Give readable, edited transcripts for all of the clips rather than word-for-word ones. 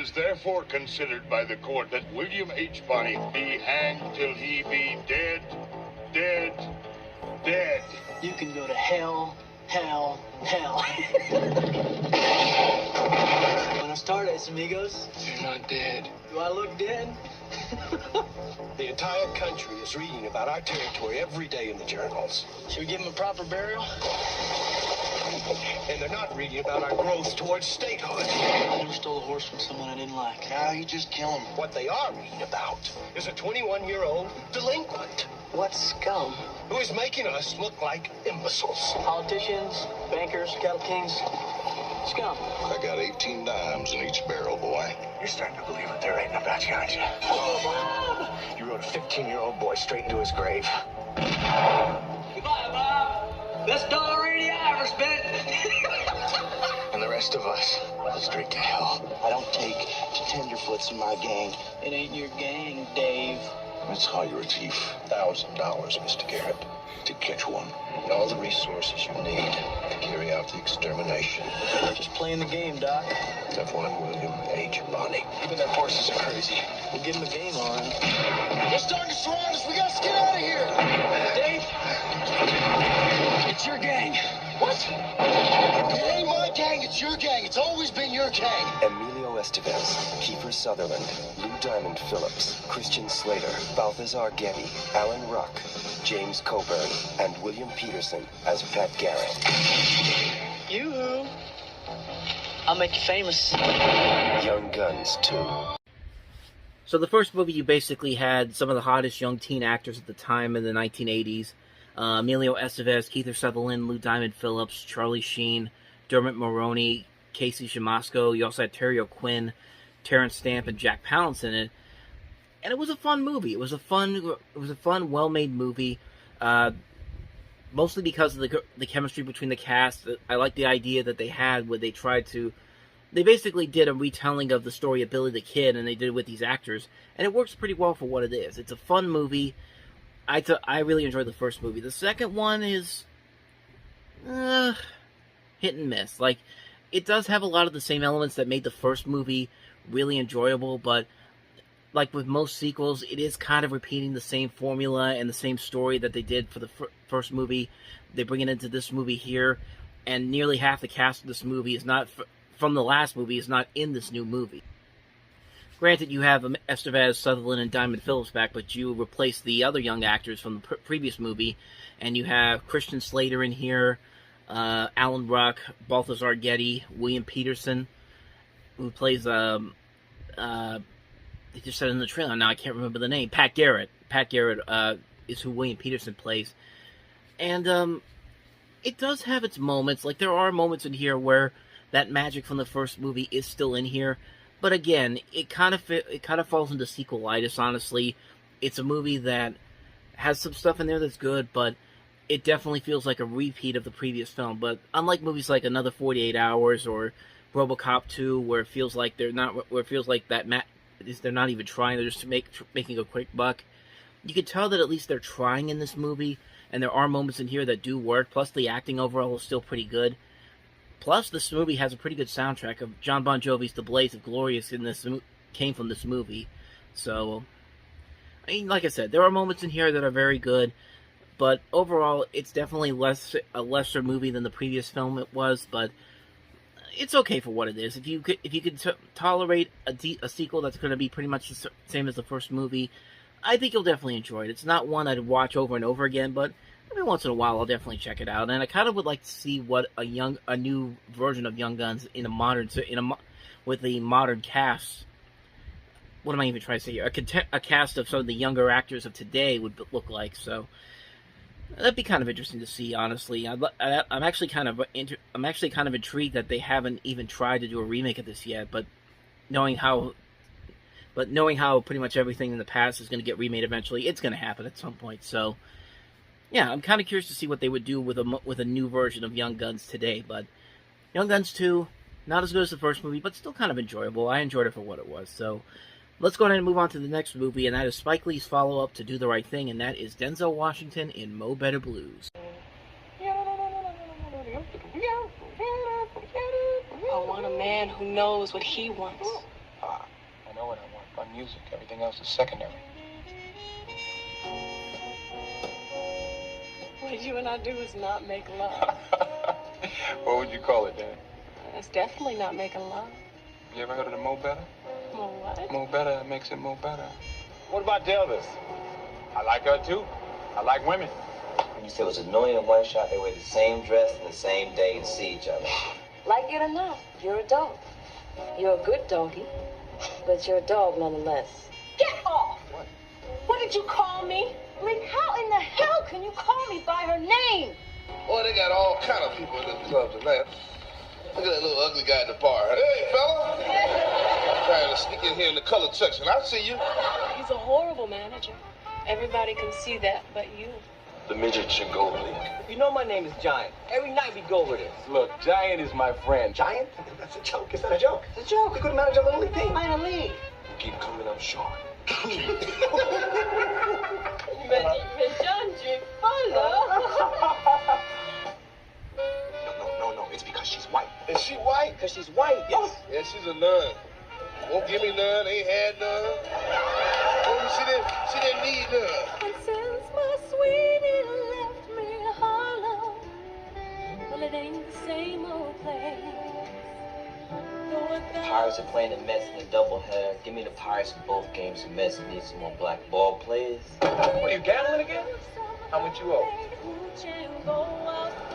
is therefore considered by the court that William H. Bonney be hanged till he be dead, dead, dead. You can go to hell, hell, hell. Buenas tardes, amigos. You're not dead. Do I look dead? The entire country is reading about our territory every day in the journals. Should we give him a proper burial? And they're not reading about our growth towards statehood. I never stole a horse from someone I didn't like. Now you just kill him. What they are reading about is a 21-year-old delinquent. What scum? Who is making us look like imbeciles. Politicians, bankers, cattle kings. Scum. I got 18 dimes in each barrel, boy. You're starting to believe what they're writing about you, aren't you? You rode a 15-year-old boy straight into his grave. Goodbye, Bob. Best dollar radio I ever spent. And the rest of us straight to hell. I don't take tenderfoots in my gang. It ain't your gang, Dave. Let's hire a thief. $1,000, Mr. Garrett, to catch one. And all the resources you need to carry out the extermination. Just playing the game, Doc. Of one William H. Bonney. Even their horses are crazy. We'll give him a game, all right. They're starting to surround us. We gotta get out of here. Dave, it's your gang. What? It ain't my gang, it's your gang. It's always been your gang. Emilio Estevez, Kiefer Sutherland, Lou Diamond Phillips, Christian Slater, Balthazar Getty, Alan Ruck, James Coburn, and William Peterson as Pat Garrett. You. I'll make you famous. Young Guns 2. So the first movie, you basically had some of the hottest young teen actors at the time in the 1980s. Emilio Estevez, Kiefer Sutherland, Lou Diamond Phillips, Charlie Sheen, Dermot Mulroney, Casey Siemaszko. You also had Terry O'Quinn, Terrence Stamp, and Jack Palance in it. And it was a fun movie. It was a fun, well-made movie. Mostly because of the chemistry between the cast. I like the idea that they had where they basically did a retelling of the story of Billy the Kid, and they did it with these actors. And it works pretty well for what it is. It's a fun movie. I really enjoyed the first movie. The second one is hit and miss. Like, it does have a lot of the same elements that made the first movie really enjoyable, but like with most sequels, it is kind of repeating the same formula and the same story that they did for the first movie. They bring it into this movie here, and nearly half the cast of this movie is not from the last movie is not in this new movie. Granted, you have Estevez, Sutherland, and Diamond Phillips back, but you replace the other young actors from the previous movie, and you have Christian Slater in here, Alan Ruck, Balthazar Getty, William Peterson, who plays, they just said in the trailer, now I can't remember the name, Pat Garrett. Pat Garrett is who William Peterson plays. And it does have its moments. Like, there are moments in here where that magic from the first movie is still in here. But again, it kind of falls into sequelitis, honestly. It's a movie that has some stuff in there that's good, but it definitely feels like a repeat of the previous film. But unlike movies like Another 48 Hours or RoboCop 2, where it feels like they're not even trying, they're just making a quick buck. You can tell that at least they're trying in this movie, and there are moments in here that do work. Plus, the acting overall is still pretty good. Plus, this movie has a pretty good soundtrack. Of John Bon Jovi's "The Blaze of Glorious" came from this movie. So, I mean, like I said, there are moments in here that are very good, but overall, it's definitely a lesser movie than the previous film it was. But it's okay for what it is. If you could tolerate a sequel that's going to be pretty much the same as the first movie, I think you'll definitely enjoy it. It's not one I'd watch over and over again, but every once in a while I'll definitely check it out. And I kind of would like to see what a new version of Young Guns with a modern cast. What am I even trying to say here? A cast of some of the younger actors of today would look like. So that'd be kind of interesting to see, honestly. I'm actually kind of intrigued that they haven't even tried to do a remake of this yet. But knowing how pretty much everything in the past is going to get remade eventually, it's going to happen at some point. So yeah, I'm kind of curious to see what they would do with a new version of Young Guns today. But Young Guns 2, not as good as the first movie, but still kind of enjoyable. I enjoyed it for what it was. So let's go ahead and move on to the next movie, and that is Spike Lee's follow-up to Do the Right Thing, and that is Denzel Washington in Mo Better Blues. I want a man who knows what he wants. music. Everything else is secondary. What you and I do is not make love. What would you call it, Dan? It's definitely not making love. You ever heard of the Mo Better? Well, what? Mo Better makes it Mo Better. What about Delvis? I like her too. I like women. You said it was a million in one shot. They wear the same dress in the same day and see each other. Like it or not, you're a dog. You're a good doggy, but you're a dog nonetheless. Get off! What did you call me? I mean, how in the hell can you call me by her name? Boy, they got all kind of people in this club tonight. Look at that little ugly guy at the bar. Hey, fella! Trying to sneak in here in the colored section. I see you. He's a horrible manager. Everybody can see that but you. The midgets in Gold League. You know my name is Giant. Every night we go over this. Look, Giant is my friend. Giant? That's a joke. It's not a joke. It's a joke. We couldn't manage a little league team. Minor league. Keep coming up short. No, it's because she's white. Is she white? Because she's white. Yes. Yeah, she's a nun. Won't give me none, ain't had none. Oh, she didn't need none. And since my sweetie left me hollow, well, it ain't the same old place. Pirates are playing the Mets in a doubleheader. Give me the Pirates in both games. The Mets need some more black ball players. What, are you gambling again? How much you owe?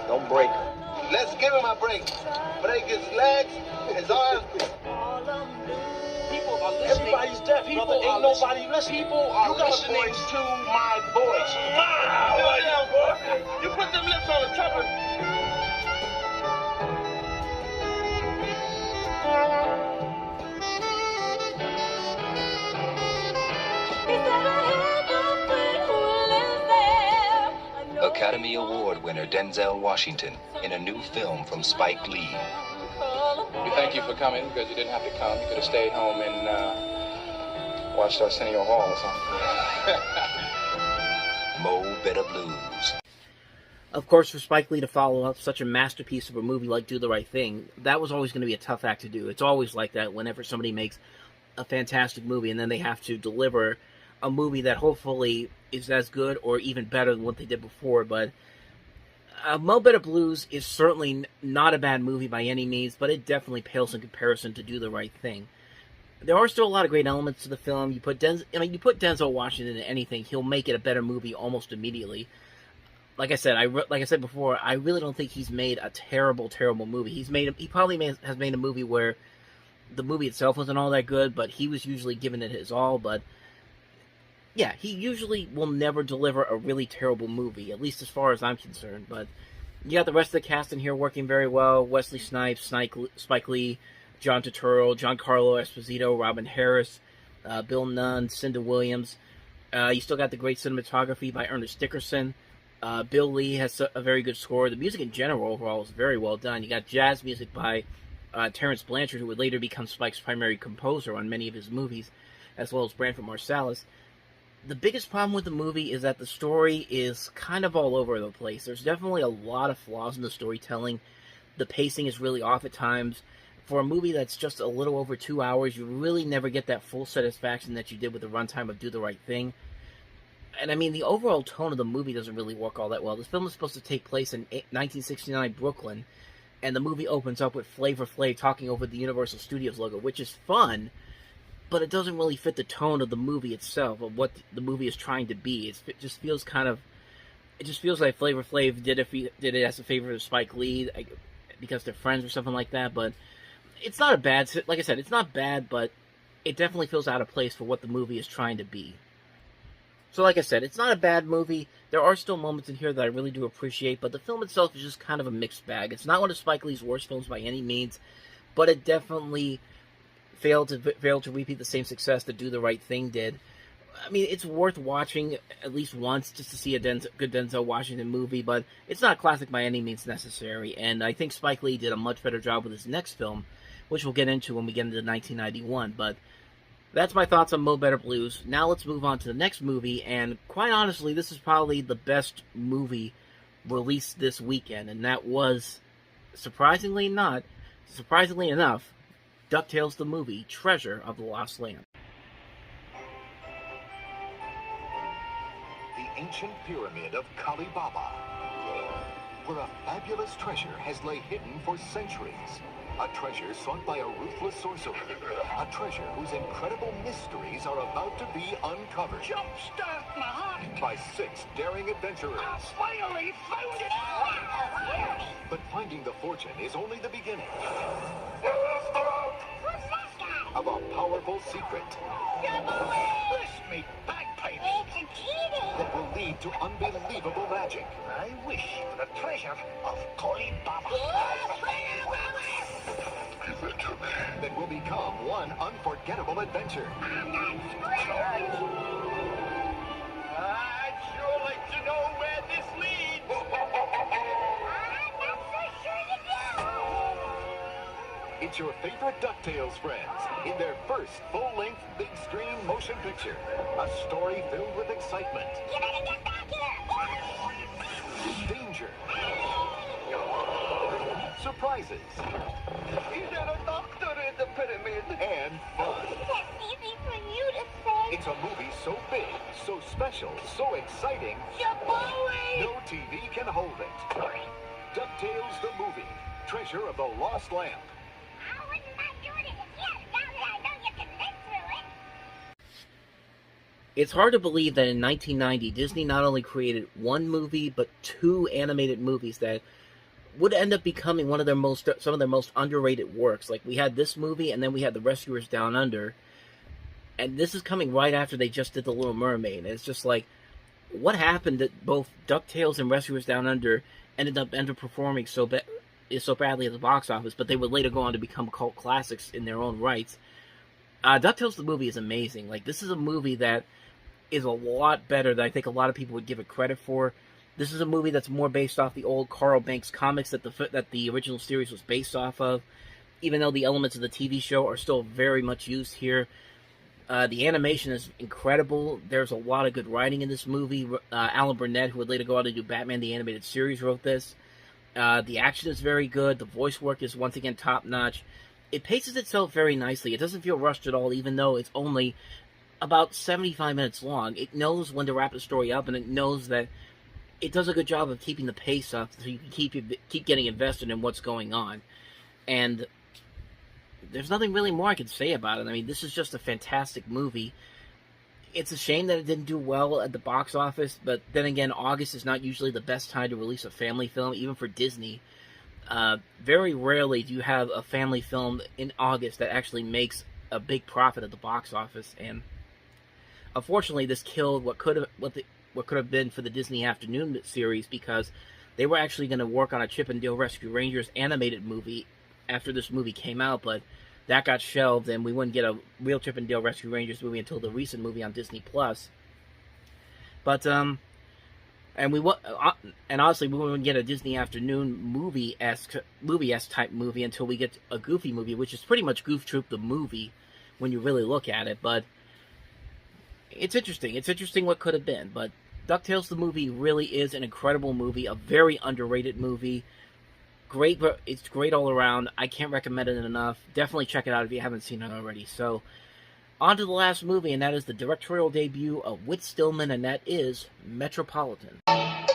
Don't break her. Let's give him a break. Break his legs, his arms. People are listening. Everybody's deaf, brother. Ain't nobody listening. People are You got a listening voice. to my voice. You put them lips on the trumpet. Academy Award winner Denzel Washington in a new film from Spike Lee. We thank you for coming because you didn't have to come. You could have stayed home and watched Arsenio Hall or something. Mo Better Blues. Of course, for Spike Lee to follow up such a masterpiece of a movie like Do the Right Thing, that was always going to be a tough act to do. It's always like that whenever somebody makes a fantastic movie and then they have to deliver a movie that hopefully is as good or even better than what they did before. But Mo Better Blues is certainly not a bad movie by any means, but it definitely pales in comparison to Do the Right Thing. There are still a lot of great elements to the film. You put Denzel Washington in anything, he'll make it a better movie almost immediately. Like I said before, I really don't think he's made a terrible movie. He probably has made a movie where the movie itself wasn't all that good, but he was usually giving it his all. But yeah, he usually will never deliver a really terrible movie, at least as far as I'm concerned. But you got the rest of the cast in here working very well. Wesley Snipes, Spike Lee, John Turturro, Giancarlo Esposito, Robin Harris, Bill Nunn, Cinda Williams. You still got the great cinematography by Ernest Dickerson. Bill Lee has a very good score. The music in general overall is very well done. You got jazz music by Terrence Blanchard, who would later become Spike's primary composer on many of his movies, as well as Branford Marsalis. The biggest problem with the movie is that the story is kind of all over the place. There's definitely a lot of flaws in the storytelling. The pacing is really off at times. For a movie that's just a little over 2 hours, you really never get that full satisfaction that you did with the runtime of Do the Right Thing. And I mean, the overall tone of the movie doesn't really work all that well. This film is supposed to take place in 1969 Brooklyn, and the movie opens up with Flavor Flav talking over the Universal Studios logo, which is fun, but it doesn't really fit the tone of the movie itself, of what the movie is trying to be. It just feels like Flavor Flav did it as a favor to Spike Lee, because they're friends or something like that. But it's not like I said, it's not bad, but it definitely feels out of place for what the movie is trying to be. So like I said, it's not a bad movie. There are still moments in here that I really do appreciate, but the film itself is just kind of a mixed bag. It's not one of Spike Lee's worst films by any means, but it definitely failed to repeat the same success that Do the Right Thing did. I mean, it's worth watching at least once just to see a good Denzel Washington movie, but it's not classic by any means necessary, and I think Spike Lee did a much better job with his next film, which we'll get into when we get into 1991, but that's my thoughts on Mo Better Blues. Now let's move on to the next movie, and quite honestly, this is probably the best movie released this weekend, and that was, surprisingly enough, DuckTales the movie, Treasure of the Lost Land. ancient pyramid of Kali Baba, where a fabulous treasure has lain hidden for centuries. A treasure sought by a ruthless sorcerer. A treasure whose incredible mysteries are about to be uncovered. Jumpstart my heart. By 6 daring adventurers. I finally found it. But finding the fortune is only the beginning of a powerful secret Bless me bagpipes. that will lead to unbelievable magic. I wish for the treasure of Kali Baba. That will become one unforgettable adventure. I'd sure like to know where this leads. It's your favorite DuckTales friends in their first full-length big-screen motion picture. A story filled with excitement. You better get back here. Danger. Surprises. Is there a doctor in the pyramid? And fun. That's easy for you to say. It's a movie so big, so special, so exciting, no TV can hold it. DuckTales the movie. Treasure of the Lost Lamp. I wouldn't mind doing it again, now that I know you can live through it. It's hard to believe that in 1990, Disney not only created one movie, but 2 animated movies that would end up becoming some of their most underrated works. Like, we had this movie, and then we had The Rescuers Down Under, and this is coming right after they just did The Little Mermaid. And it's just like, what happened that both DuckTales and Rescuers Down Under ended up underperforming so badly at the box office, but they would later go on to become cult classics in their own rights. DuckTales the movie is amazing. Like, this is a movie that is a lot better than I think a lot of people would give it credit for. This is a movie that's more based off the old Carl Banks comics that the original series was based off of, even though the elements of the TV show are still very much used here. The animation is incredible. There's a lot of good writing in this movie. Alan Burnett, who would later go on to do Batman the Animated Series, wrote this. The action is very good. The voice work is once again top-notch. It paces itself very nicely. It doesn't feel rushed at all, even though it's only about 75 minutes long. It knows when to wrap the story up, and it knows that it does a good job of keeping the pace up so you can keep getting invested in what's going on. And there's nothing really more I can say about it. I mean, this is just a fantastic movie. It's a shame that it didn't do well at the box office, but then again, August is not usually the best time to release a family film, even for Disney. Very rarely do you have a family film in August that actually makes a big profit at the box office, and unfortunately, this killed what could have been for the Disney Afternoon series, because they were actually going to work on a Chip and Dale Rescue Rangers animated movie after this movie came out, but that got shelved, and we wouldn't get a real Chip and Dale Rescue Rangers movie until the recent movie on Disney Plus. But and honestly, we wouldn't get a Disney Afternoon movie-esque type movie until we get a Goofy movie, which is pretty much Goof Troop the movie when you really look at it. But it's interesting. It's interesting what could have been. But DuckTales the movie really is an incredible movie, a very underrated movie. Great, it's great all around. I can't recommend it enough. Definitely check it out if you haven't seen it already. So, on to the last movie, and that is the directorial debut of Whit Stillman, and that is Metropolitan. Tom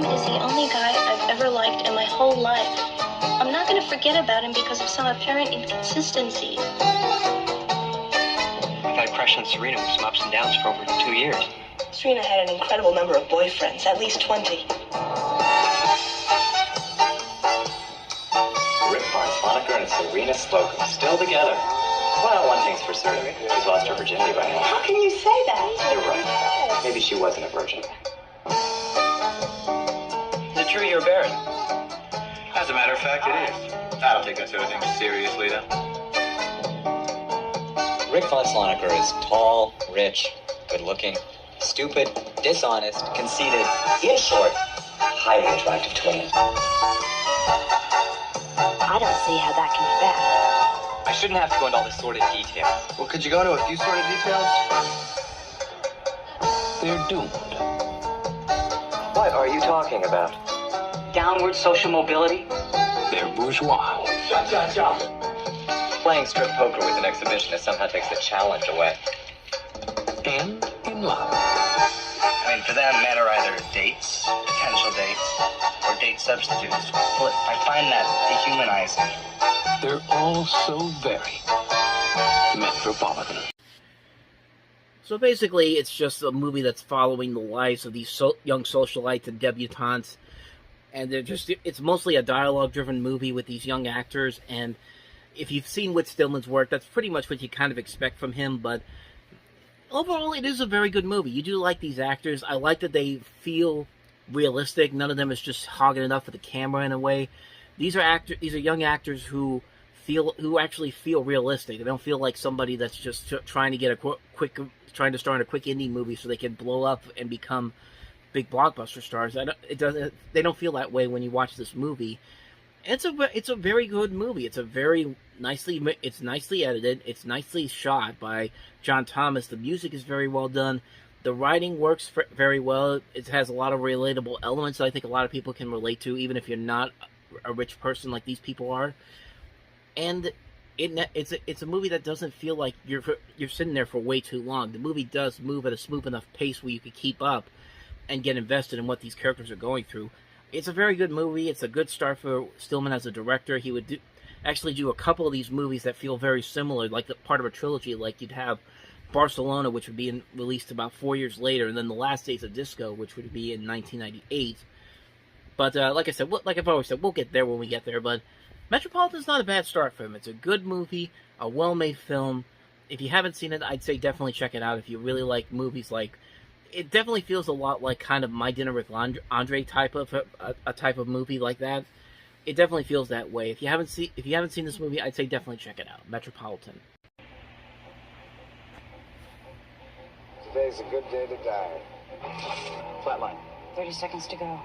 is the only guy I've ever liked in my whole life. I'm not going to forget about him because of some apparent inconsistency. I've had a crush on Serena with some ups and downs for over 2 years. Serena had an incredible number of boyfriends, at least 20. Monica and Serena Slocum still together. Well, one thing's for certain. She's lost her virginity by now. How can you say that? You're right. Maybe she wasn't a virgin. Is it true you're barren? As a matter of fact, it is. I don't take that sort of thing seriously, though. Rick Von Slonaker is tall, rich, good-looking, stupid, dishonest, conceited, in short, highly attractive twin. I don't see how that can be bad. I shouldn't have to go into all the sordid details. Well, could you go into a few sordid details? They're doomed. What are you talking about? Downward social mobility? They're bourgeois. Cha-cha-cha. Playing strip poker with an exhibitionist somehow takes the challenge away. And in love. I mean, for them, men are either dates, potential dates, or date substitutes. Well, I find that dehumanizing. They're all so very metropolitan. So basically, it's just a movie that's following the lives of these young socialites and debutantes, and it's mostly a dialogue-driven movie with these young actors, and if you've seen Whit Stillman's work, that's pretty much what you kind of expect from him, but overall, it is a very good movie. You do like these actors. I like that they feel realistic. None of them is just hogging it up for the camera in a way. These are young actors who actually feel realistic. They don't feel like somebody that's just trying to get trying to star in a quick indie movie so they can blow up and become big blockbuster stars. They don't feel that way when you watch this movie. It's a very good movie. It's nicely edited. It's nicely shot by John Thomas. The music is very well done. The writing works very well. It has a lot of relatable elements that I think a lot of people can relate to, even if you're not a rich person like these people are. And it's a movie that doesn't feel like you're sitting there for way too long. The movie does move at a smooth enough pace where you could keep up and get invested in what these characters are going through. It's a very good movie. It's a good start for Stillman as a director. He would actually do a couple of these movies that feel very similar, like the part of a trilogy. Like you'd have Barcelona, which would be released about 4 years later, and then The Last Days of Disco, which would be in 1998. But like I said, like I've always said, we'll get there when we get there. But Metropolitan's not a bad start for him. It's a good movie, a well-made film. If you haven't seen it, I'd say definitely check it out. If you really like movies like, it definitely feels a lot like kind of My Dinner with Andre type of a type of movie like that. It definitely feels that way. If you haven't seen this movie, I'd say definitely check it out. Metropolitan. Today's a good day to die. Flatline. 30 seconds to go.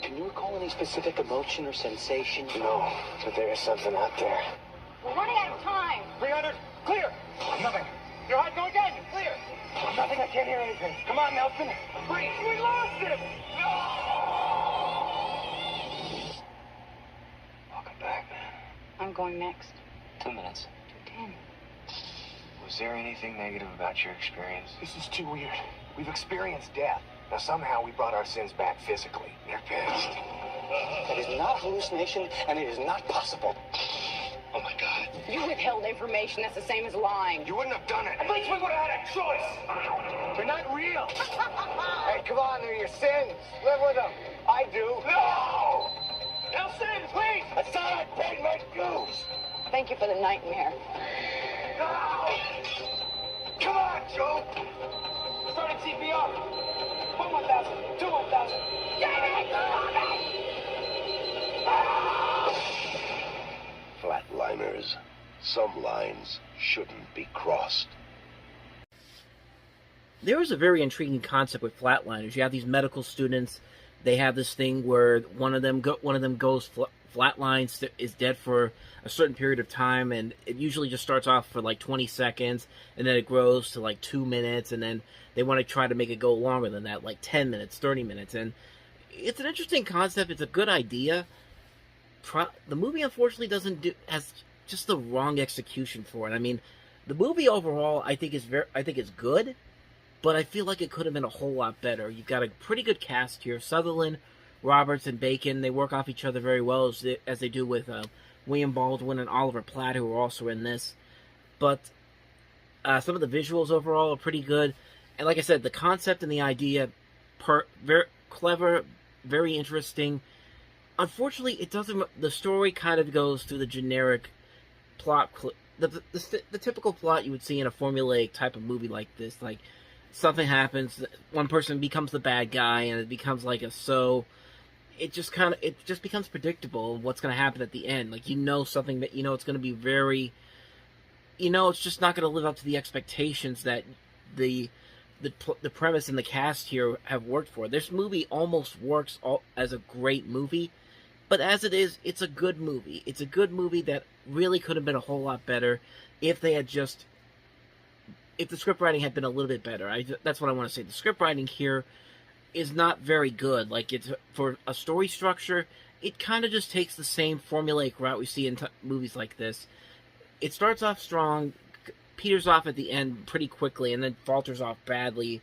Can you recall any specific emotion or sensation? No, but there is something out there. We're running out of time. 300, clear. Nothing. Your high, go again. Clear. Nothing, I can't hear anything. Come on, Nelson. Wait, we lost him. No! Welcome back, man. I'm going next. 2 minutes. 2:10. Was there anything negative about your experience? This is too weird. We've experienced death. Now, somehow we brought our sins back physically. They're past. It is not a hallucination, and it is not possible. Oh, my God. You withheld information. That's the same as lying. You wouldn't have done it. At least we would have had a choice. They're not real. Hey, come on, they're your sins. Live with them. I do. No! Nelson, please! I thought I paid my dues. Thank you for the nightmare. No! Come on, Joe. Starting CPR. 1,000. 1,000. Flatliners. Some lines shouldn't be crossed. There is a very intriguing concept with Flatliners. You have these medical students. They have this thing where one of them goes flatlines, is dead for a certain period of time, and it usually just starts off for like 20 seconds, and then it grows to like 2 minutes, and then they want to try to make it go longer than that, like 10 minutes, 30 minutes, and it's an interesting concept. It's a good idea. The movie, unfortunately, has just the wrong execution for it. I mean, the movie overall, I think is good, but I feel like it could have been a whole lot better. You've got a pretty good cast here. Sutherland, Roberts, and Bacon, they work off each other very well, as they do with William Baldwin and Oliver Platt, who are also in this. But some of the visuals overall are pretty good. And like I said, the concept and the idea, very clever, very interesting. Unfortunately, it doesn't. The story kind of goes through the generic plot, the typical plot you would see in a formulaic type of movie like this. Like, something happens, one person becomes the bad guy, and it becomes like it just becomes predictable what's going to happen at the end. Like, something that it's going to be very, it's just not going to live up to the expectations that the premise and the cast here have worked for. This movie almost works as a great movie, but as it is, it's a good movie. It's a good movie that really could have been a whole lot better if the script writing had been a little bit better. That's what I want to say. The script writing here is not very good. Like, it's for a story structure, it kind of just takes the same formulaic route we see in movies like this. It starts off strong, peters off at the end pretty quickly and then falters off badly.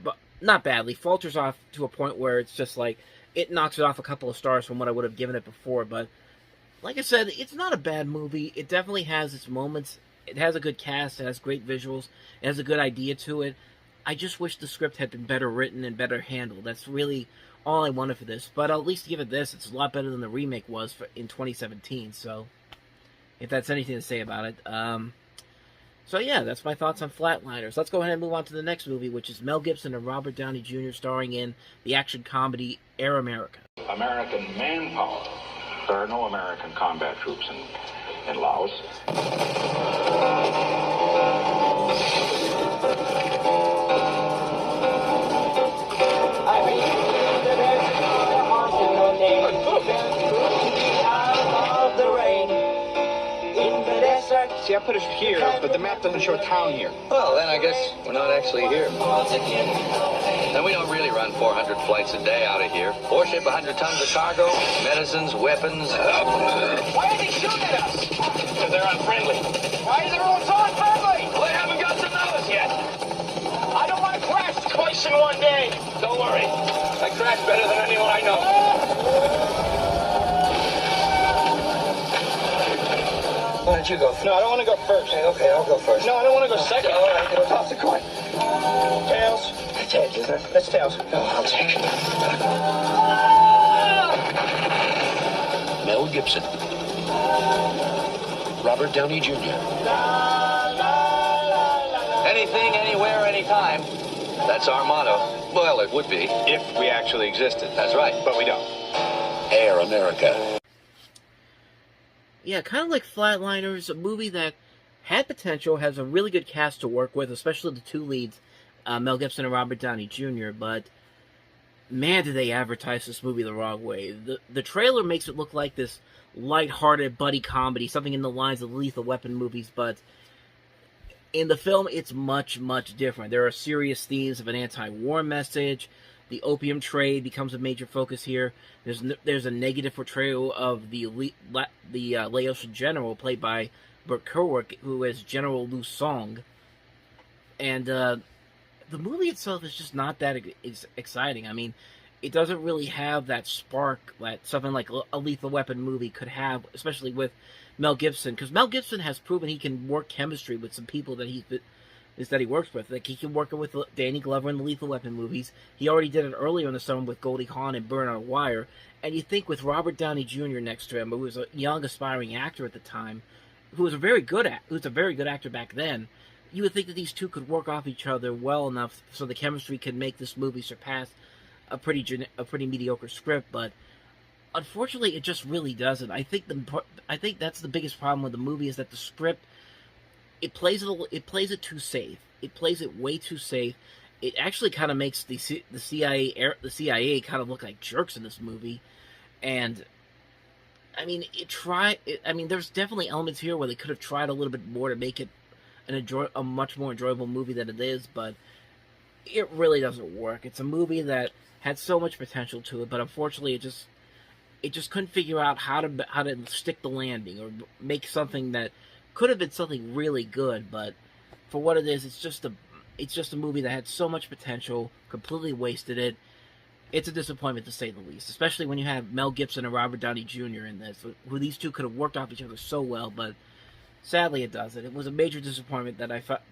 But not badly, falters off to a point where it's just like, it knocks it off a couple of stars from what I would have given it before. But like I said, it's not a bad movie. It definitely has its moments. It has a good cast. It has great visuals. It has a good idea to it. I just wish the script had been better written and better handled. That's really all I wanted for this. But I'll at least give it this. It's a lot better than the remake was in 2017. So, if that's anything to say about it. So yeah, that's my thoughts on Flatliners. Let's go ahead and move on to the next movie, which is Mel Gibson and Robert Downey Jr. starring in the action comedy Air America. American manpower. There are no American combat troops in Laos. See, I put it here, but the map doesn't show a town here. Well, then I guess we're not actually here. And we don't really run 400 flights a day out of here. Or ship 100 tons of cargo, medicines, weapons. Why are they shooting at us? Because they're unfriendly. Why is everyone so unfriendly? Well, they haven't got to know us yet. I don't want to crash twice in one day. Don't worry. I crash better than anyone I know. Why don't you go first? No, I don't want to go first. Okay, I'll go first. No, I don't want to go second. All right, then toss the coin. Tails. Tails, isn't it? That's tails. Oh, I'll take it. Mel Gibson. Robert Downey Jr. Anything, anywhere, anytime. That's our motto. Well, it would be. If we actually existed. That's right. But we don't. Air America. Yeah, kind of like Flatliners, a movie that had potential, has a really good cast to work with, especially the two leads, Mel Gibson and Robert Downey Jr., but man, did they advertise this movie the wrong way. The trailer makes it look like this lighthearted buddy comedy, something in the lines of Lethal Weapon movies, but in the film, it's much, much different. There are serious themes of an anti-war message. The opium trade becomes a major focus here. There's a negative portrayal of the Laotian general, played by Burt Kerwick, who is General Lu Song. And the movie itself is just not that exciting. I mean, it doesn't really have that spark that something like a Lethal Weapon movie could have, especially with Mel Gibson. Because Mel Gibson has proven he can work chemistry with some people that he works with. Like, he can work with Danny Glover in the Lethal Weapon movies. He already did it earlier in the summer with Goldie Hawn and Burn on a Wire. And you think with Robert Downey Jr. next to him, who was a young, aspiring actor at the time, who was a very good actor back then, you would think that these two could work off each other well enough so the chemistry could make this movie surpass a pretty mediocre script. But unfortunately, it just really doesn't. I think that's the biggest problem with the movie, is that the script, it plays it too safe. It plays it way too safe. It actually kind of makes the CIA kind of look like jerks in this movie. And I mean, there's definitely elements here where they could have tried a little bit more to make it a much more enjoyable movie than it is, but it really doesn't work. It's a movie that had so much potential to it, but unfortunately, it just couldn't figure out how to stick the landing or make something that could have been something really good. But for what it is, it's just a movie that had so much potential, completely wasted it. It's a disappointment, to say the least, especially when you have Mel Gibson and Robert Downey Jr. in this, who these two could have worked off each other so well, but sadly it doesn't. It was a major disappointment that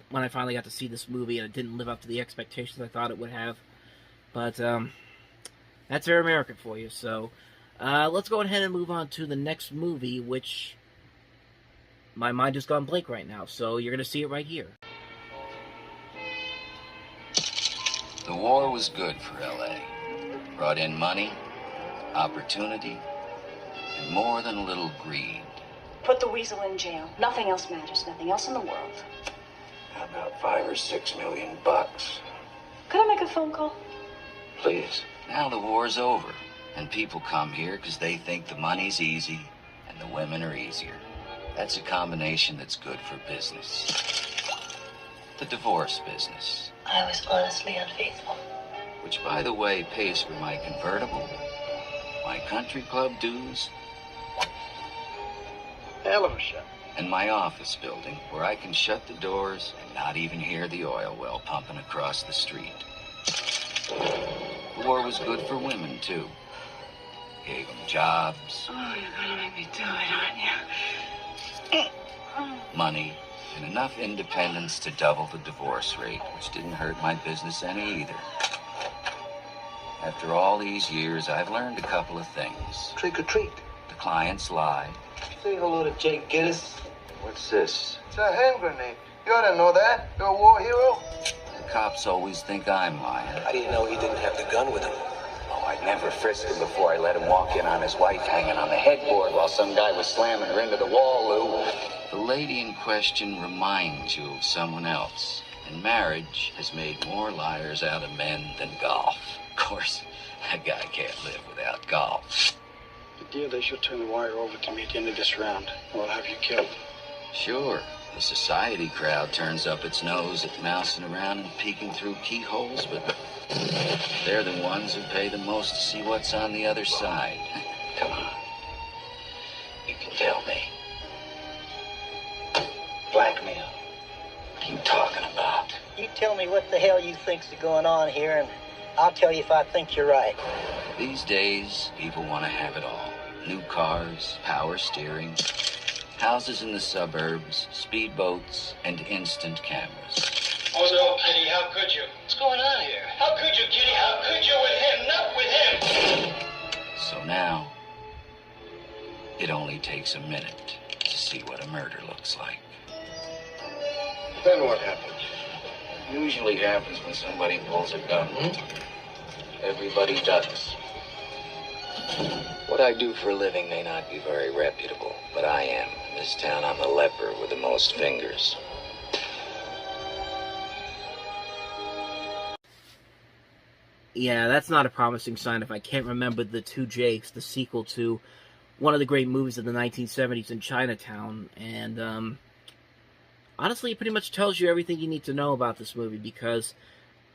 when I finally got to see this movie, and it didn't live up to the expectations I thought it would have. But that's Air America for you. So let's go ahead and move on to the next movie, which my mind has gone blank right now, so you're going to see it right here. The war was good for L.A. Brought in money, opportunity, and more than a little greed. Put the weasel in jail. Nothing else matters. Nothing else in the world. How about $5 or $6 million? Could I make a phone call? Please. Now the war's over, and people come here because they think the money's easy and the women are easier. That's a combination that's good for business. The divorce business. I was honestly unfaithful. Which, by the way, pays for my convertible, my country club dues. Hell of a shot. and my office building where I can shut the doors and not even hear the oil well pumping across the street. The war was good for women, too. Gave them jobs. Oh, you're gonna make me do it, aren't you? Money, and enough independence to double the divorce rate, which didn't hurt my business any either. After all these years, I've learned a couple of things. Trick or treat. The clients lie. Say hello to Jake Giddes. What's this? It's a hand grenade. You ought to know that. You're a war hero. The cops always think I'm lying. I didn't know he didn't have the gun with him. Oh, I'd never frisked him before I let him walk in on his wife hanging on the headboard while some guy was slamming her into the wall, Lou. The lady in question reminds you of someone else. And marriage has made more liars out of men than golf. Of course, that guy can't live without golf. The deal is you'll turn the wire over to me at the end of this round, or I'll have you killed. Sure. The society crowd turns up its nose at mousing around and peeking through keyholes, but they're the ones who pay the most to see what's on the other side. Come on. You can tell me. Blackmail. What are you talking about? You tell me what the hell you think's going on here, and I'll tell you if I think you're right. These days, people want to have it all. New cars, power steering, houses in the suburbs, speedboats, and instant cameras. Oh, no, Penny, how could you? What's going on here? How could you, Kitty? How could you with him? Not with him! So now, it only takes a minute to see what a murder looks like. Then what happens? Usually happens when somebody pulls a gun. Everybody does. What I do for a living may not be very reputable, but I am. In this town, I'm the leper with the most fingers. Yeah, that's not a promising sign if I can't remember The Two Jakes, the sequel to one of the great movies of the 1970s in Chinatown. And, honestly, it pretty much tells you everything you need to know about this movie, because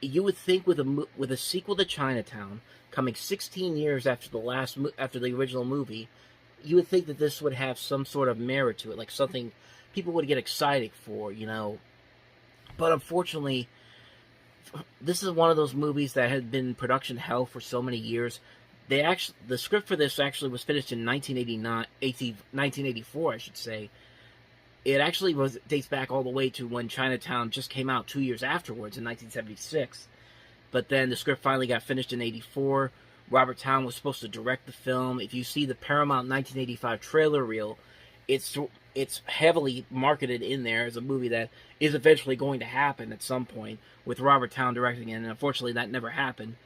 you would think with a sequel to Chinatown coming 16 years after the original movie, you would think that this would have some sort of merit to it, like something people would get excited for, you know. But unfortunately, this is one of those movies that had been in production hell for so many years. The script for this actually was finished in 1984, I should say. It actually dates back all the way to when Chinatown just came out 2 years afterwards in 1976. But then the script finally got finished in 84. Robert Towne was supposed to direct the film. If you see the Paramount 1985 trailer reel, it's heavily marketed in there as a movie that is eventually going to happen at some point with Robert Towne directing it, and unfortunately that never happened.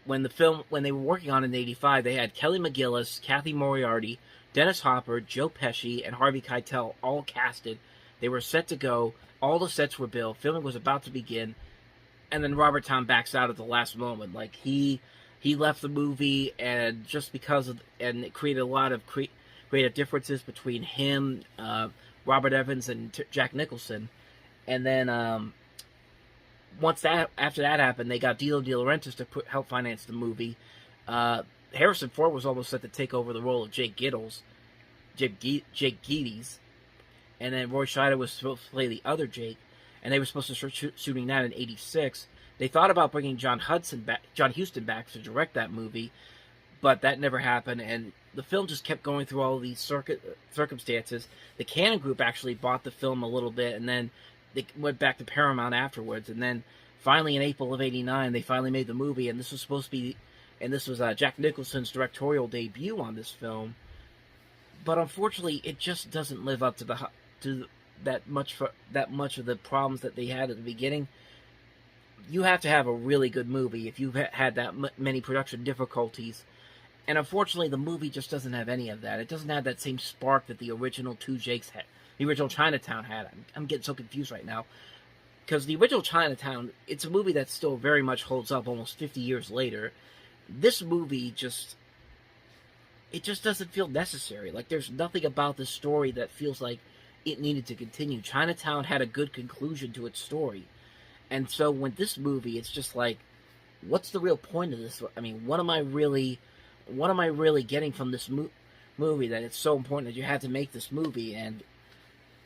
When they were working on it in 85, they had Kelly McGillis, Kathy Moriarty, Dennis Hopper, Joe Pesci, and Harvey Keitel all casted. They were set to go. All the sets were built. Filming was about to begin. And then Robert Towne backs out at the last moment. Like, he left the movie, and just because of... And it created a lot of creative differences between him, Robert Evans, and Jack Nicholson. And then, after that happened, they got Dino De Laurentiis to help finance the movie. Harrison Ford was almost set to take over the role of Jake Giddes. And then Roy Scheider was supposed to play the other Jake. And they were supposed to start shooting that in 86. They thought about bringing John Huston back to direct that movie, but that never happened, and the film just kept going through all of these circumstances. The Cannon Group actually bought the film a little bit, and then they went back to Paramount afterwards, and then finally in April of 89, they finally made the movie, and this was supposed to be, and this was Jack Nicholson's directorial debut on this film, but unfortunately, it just doesn't live up to that much of the problems that they had at the beginning. You have to have a really good movie if you've had that many production difficulties. And unfortunately, the movie just doesn't have any of that. It doesn't have that same spark that the original Two Jakes had. The original Chinatown had. I'm getting so confused right now. Because the original Chinatown, it's a movie that still very much holds up almost 50 years later. This movie it just doesn't feel necessary. Like, there's nothing about this story that feels like it needed to continue. Chinatown had a good conclusion to its story. And so when this movie, it's just like, what's the real point of this? I mean, what am I really getting from this movie that it's so important that you had to make this movie, and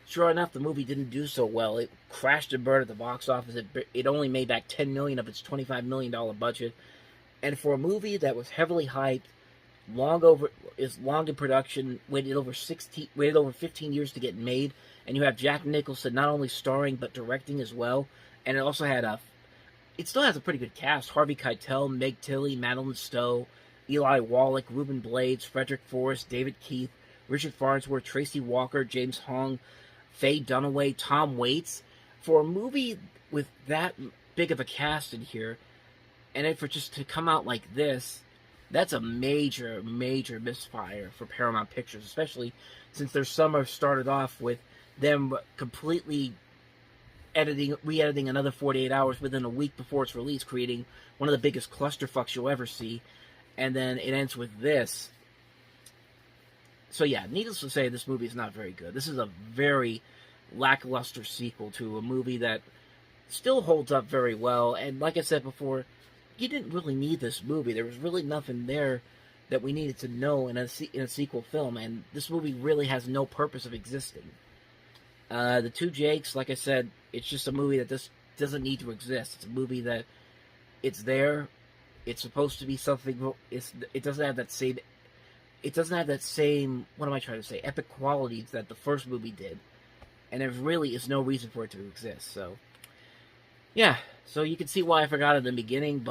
sure enough, the movie didn't do so well. It crashed and burned at the box office. It only made back $10 million of its $25 million budget, and for a movie that was heavily hyped, long in production, waited over 15 years to get made, and you have Jack Nicholson not only starring but directing as well, and it also had it still has a pretty good cast: Harvey Keitel, Meg Tilly, Madeline Stowe, Eli Wallach, Ruben Blades, Frederick Forrest, David Keith, Richard Farnsworth, Tracy Walker, James Hong, Faye Dunaway, Tom Waits. For a movie with that big of a cast in here, and then for just to come out like this, that's a major, major misfire for Paramount Pictures, especially since their summer started off with them completely re-editing another 48 hours within a week before its release, creating one of the biggest clusterfucks you'll ever see, and then it ends with this. So yeah, needless to say, this movie is not very good. This is a very lackluster sequel to a movie that still holds up very well, and like I said before, you didn't really need this movie. There was really nothing there that we needed to know in a sequel film, and this movie really has no purpose of existing. The Two Jakes, like I said, it's just a movie that just doesn't need to exist. It's a movie that it's there. It's supposed to be something. It doesn't have that same. It doesn't have that same. What am I trying to say? Epic qualities that the first movie did, and there really is no reason for it to exist. So, yeah. So you can see why I forgot it in the beginning,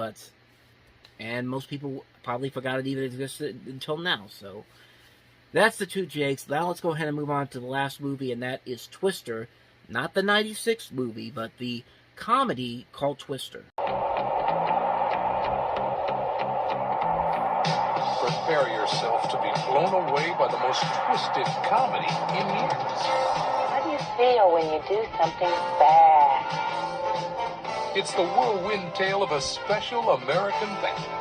and most people probably forgot it even existed until now. So. That's the Two Jakes. Now let's go ahead and move on to the last movie, and that is Twister. Not the 96 movie, but the comedy called Twister. Prepare yourself to be blown away by the most twisted comedy in years. How do you feel when you do something bad? It's the whirlwind tale of a special American family.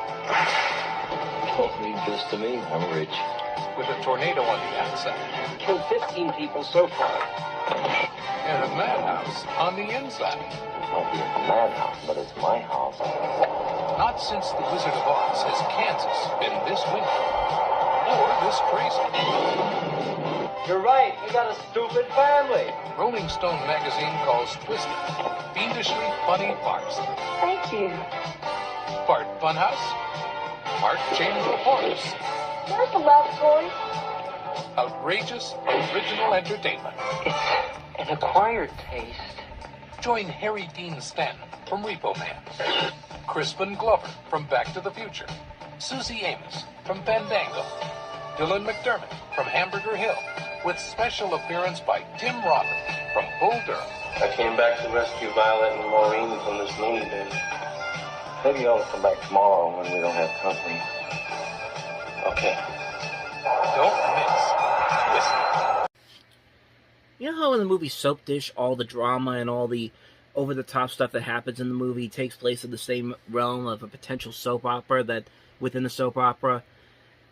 Don't read this to me. I'm rich. With a tornado on the outside. Killed 15 people so far. And a madhouse on the inside. Might be a madhouse, but it's my house. Not since the Wizard of Oz has Kansas been this windy. Or this crazy. You're right, you got a stupid family. Rolling Stone magazine calls Twister fiendishly funny farce. Thank you. Part funhouse, part chamber of horrors. Where's the laboratory? Outrageous, original entertainment. It's an acquired taste. Join Harry Dean Stanton from Repo Man, Crispin Glover from Back to the Future, Susie Amos from Fandango, Dylan McDermott from Hamburger Hill, with special appearance by Tim Robbins from Bull Durham. I came back to rescue Violet and Maureen from this loony bin. Maybe I'll come back tomorrow when we don't have company. Okay. Don't miss Twister. You know how in the movie Soap Dish, all the drama and all the over-the-top stuff that happens in the movie takes place in the same realm of a potential soap opera that within the soap opera?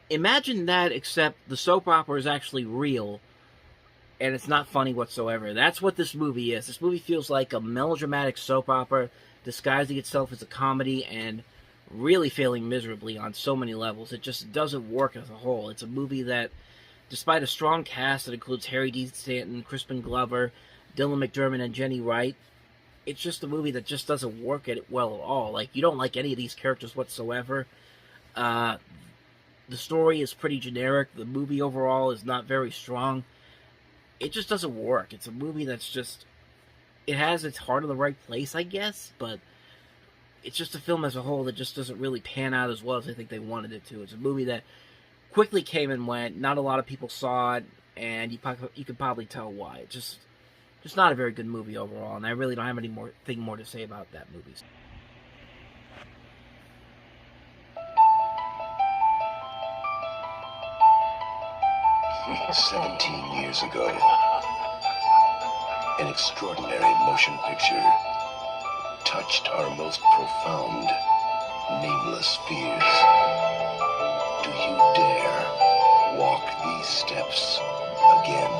Imagine that, except the soap opera is actually real, and it's not funny whatsoever. That's what this movie is. This movie feels like a melodramatic soap opera disguising itself as a comedy and really failing miserably on so many levels. It just doesn't work as a whole. It's a movie that, despite a strong cast that includes Harry Dean Stanton, Crispin Glover, Dylan McDermott, and Jenny Wright, it's just a movie that just doesn't work at it well at all. Like, you don't like any of these characters whatsoever. The story is pretty generic. The movie overall is not very strong. It just doesn't work. It's a movie that's just... It has its heart in the right place, I guess, but it's just a film as a whole that just doesn't really pan out as well as I think they wanted it to. It's a movie that quickly came and went. Not a lot of people saw it, and you could probably tell why. It's just not a very good movie overall, and I really don't have anything more to say about that movie. 17 years ago, an extraordinary motion picture touched our most profound, nameless fears. Do you dare walk these steps again?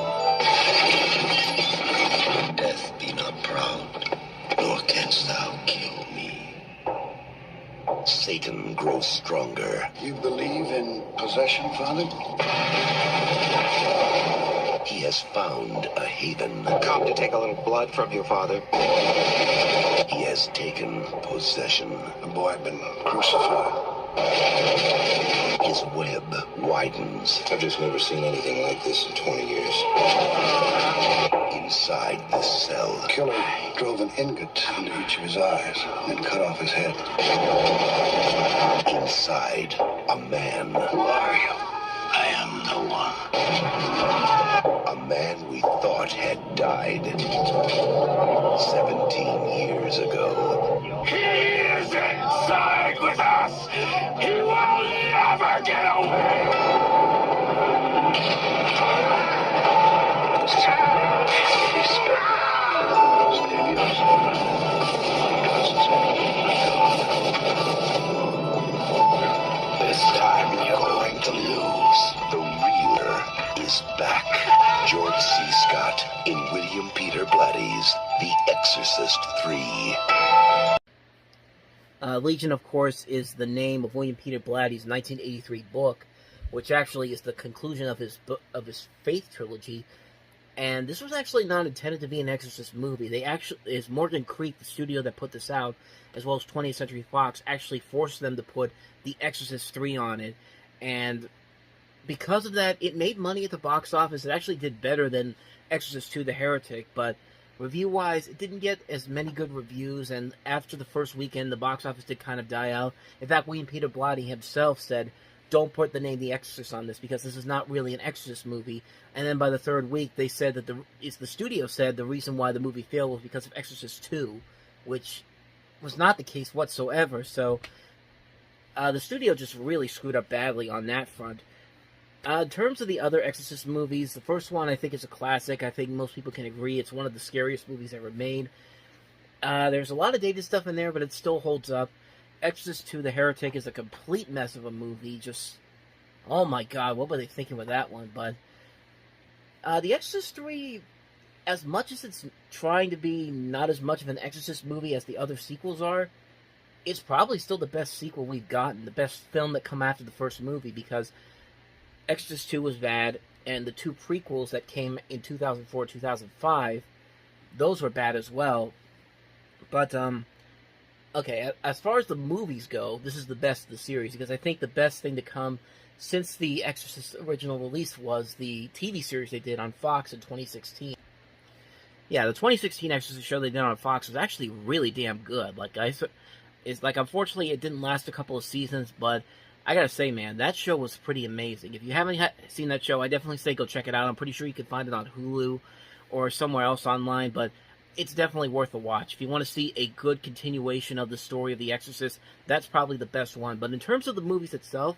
Death be not proud, nor canst thou kill me. Satan grows stronger. You believe in possession, Father? He has found a haven. Come to take a little blood from you, Father. He has taken possession. The boy had been crucified. His web widens. I've just never seen anything like this in 20 years. Inside this cell, The killer drove an ingot into each of his eyes and cut off his head. inside a man. Who are you? I am the one. A man we thought had died 17 years ago. He is inside with us! He will never get away! This time you're going to lose. The Realer is back. George C. Scott in William Peter Blatty's The Exorcist 3. Legion, of course, is the name of William Peter Blatty's 1983 book, which actually is the conclusion of his Faith trilogy. And this was actually not intended to be an Exorcist movie. Is Morgan Creek, the studio that put this out, as well as 20th Century Fox, actually forced them to put The Exorcist 3 on it. And because of that, it made money at the box office. It actually did better than Exorcist 2: The Heretic, but review-wise, it didn't get as many good reviews, and after the first weekend, the box office did kind of die out. In fact, William Peter Blatty himself said, don't put the name The Exorcist on this, because this is not really an Exorcist movie. And then by the third week, they said that the studio said the reason why the movie failed was because of Exorcist 2, which was not the case whatsoever. So, the studio just really screwed up badly on that front. In terms of the other Exorcist movies, the first one I think is a classic. I think most people can agree it's one of the scariest movies ever made. There's a lot of dated stuff in there, but it still holds up. Exorcist 2: The Heretic is a complete mess of a movie. Just, oh my god, what were they thinking with that one? But The Exorcist 3, as much as it's trying to be not as much of an Exorcist movie as the other sequels are, it's probably still the best sequel we've gotten, the best film that come after the first movie, because Exorcist 2 was bad, and the two prequels that came in 2004, 2005, those were bad as well. But, okay, as far as the movies go, this is the best of the series, because I think the best thing to come since the Exorcist original release was the TV series they did on Fox in 2016. Yeah, the 2016 Exorcist show they did on Fox was actually really damn good. Unfortunately, it didn't last a couple of seasons, but I gotta say, man, that show was pretty amazing. If you haven't seen that show, I definitely say go check it out. I'm pretty sure you can find it on Hulu or somewhere else online, but it's definitely worth a watch. If you want to see a good continuation of the story of The Exorcist, that's probably the best one. But in terms of the movies itself,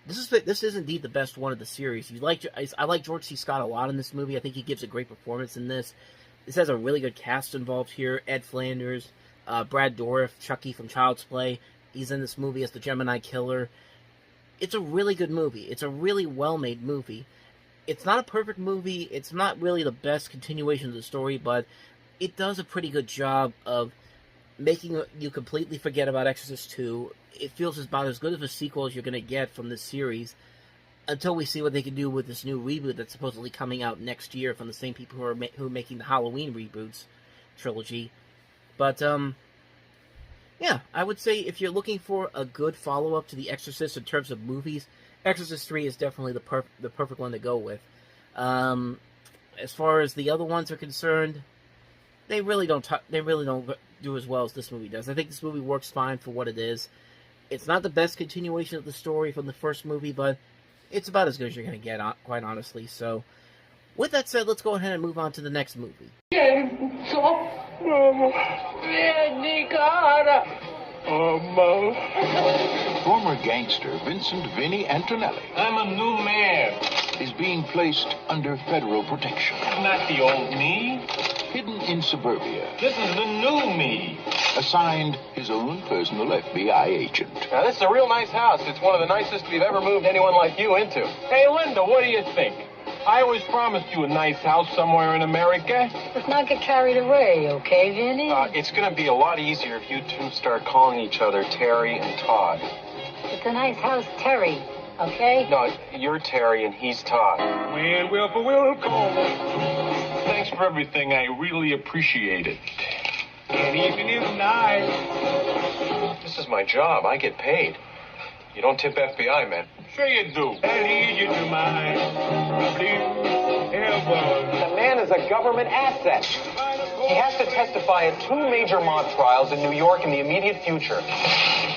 this is indeed the best one of the series. I like George C. Scott a lot in this movie. I think he gives a great performance in this. This has a really good cast involved here. Ed Flanders, Brad Dourif, Chucky from Child's Play. He's in this movie as the Gemini Killer. It's a really good movie. It's a really well-made movie. It's not a perfect movie. It's not really the best continuation of the story, but it does a pretty good job of making you completely forget about Exorcist 2. It feels about as good of a sequel as you're going to get from this series, until we see what they can do with this new reboot that's supposedly coming out next year from the same people who are making the Halloween reboots trilogy. But, yeah, I would say if you're looking for a good follow-up to The Exorcist in terms of movies, Exorcist 3 is definitely the perfect one to go with. As far as the other ones are concerned, they really don't do as well as this movie does. I think this movie works fine for what it is. It's not the best continuation of the story from the first movie, but it's about as good as you're going to get, quite honestly. So, with that said, let's go ahead and move on to the next movie. Former gangster Vincent Vinny Antonelli. I'm a new man. Is being placed under federal protection. Not the old me. Hidden in suburbia. This is the new me. Assigned his own personal FBI agent. Now, this is a real nice house. It's one of the nicest we've ever moved anyone like you into. Hey, Linda, what do you think? I always promised you a nice house somewhere in America. Let's not get carried away, okay, Vinny? It's going to be a lot easier if you two start calling each other Terry and Todd. It's a nice house, Terry, okay? No, you're Terry and he's Todd. Will call. Thanks for everything. I really appreciate it. And even is nice. This is my job. I get paid. You don't tip FBI, man. Sure you do. I lead you to my blue heaven. The man is a government asset. He has to testify at 2 major mob trials in New York in the immediate future.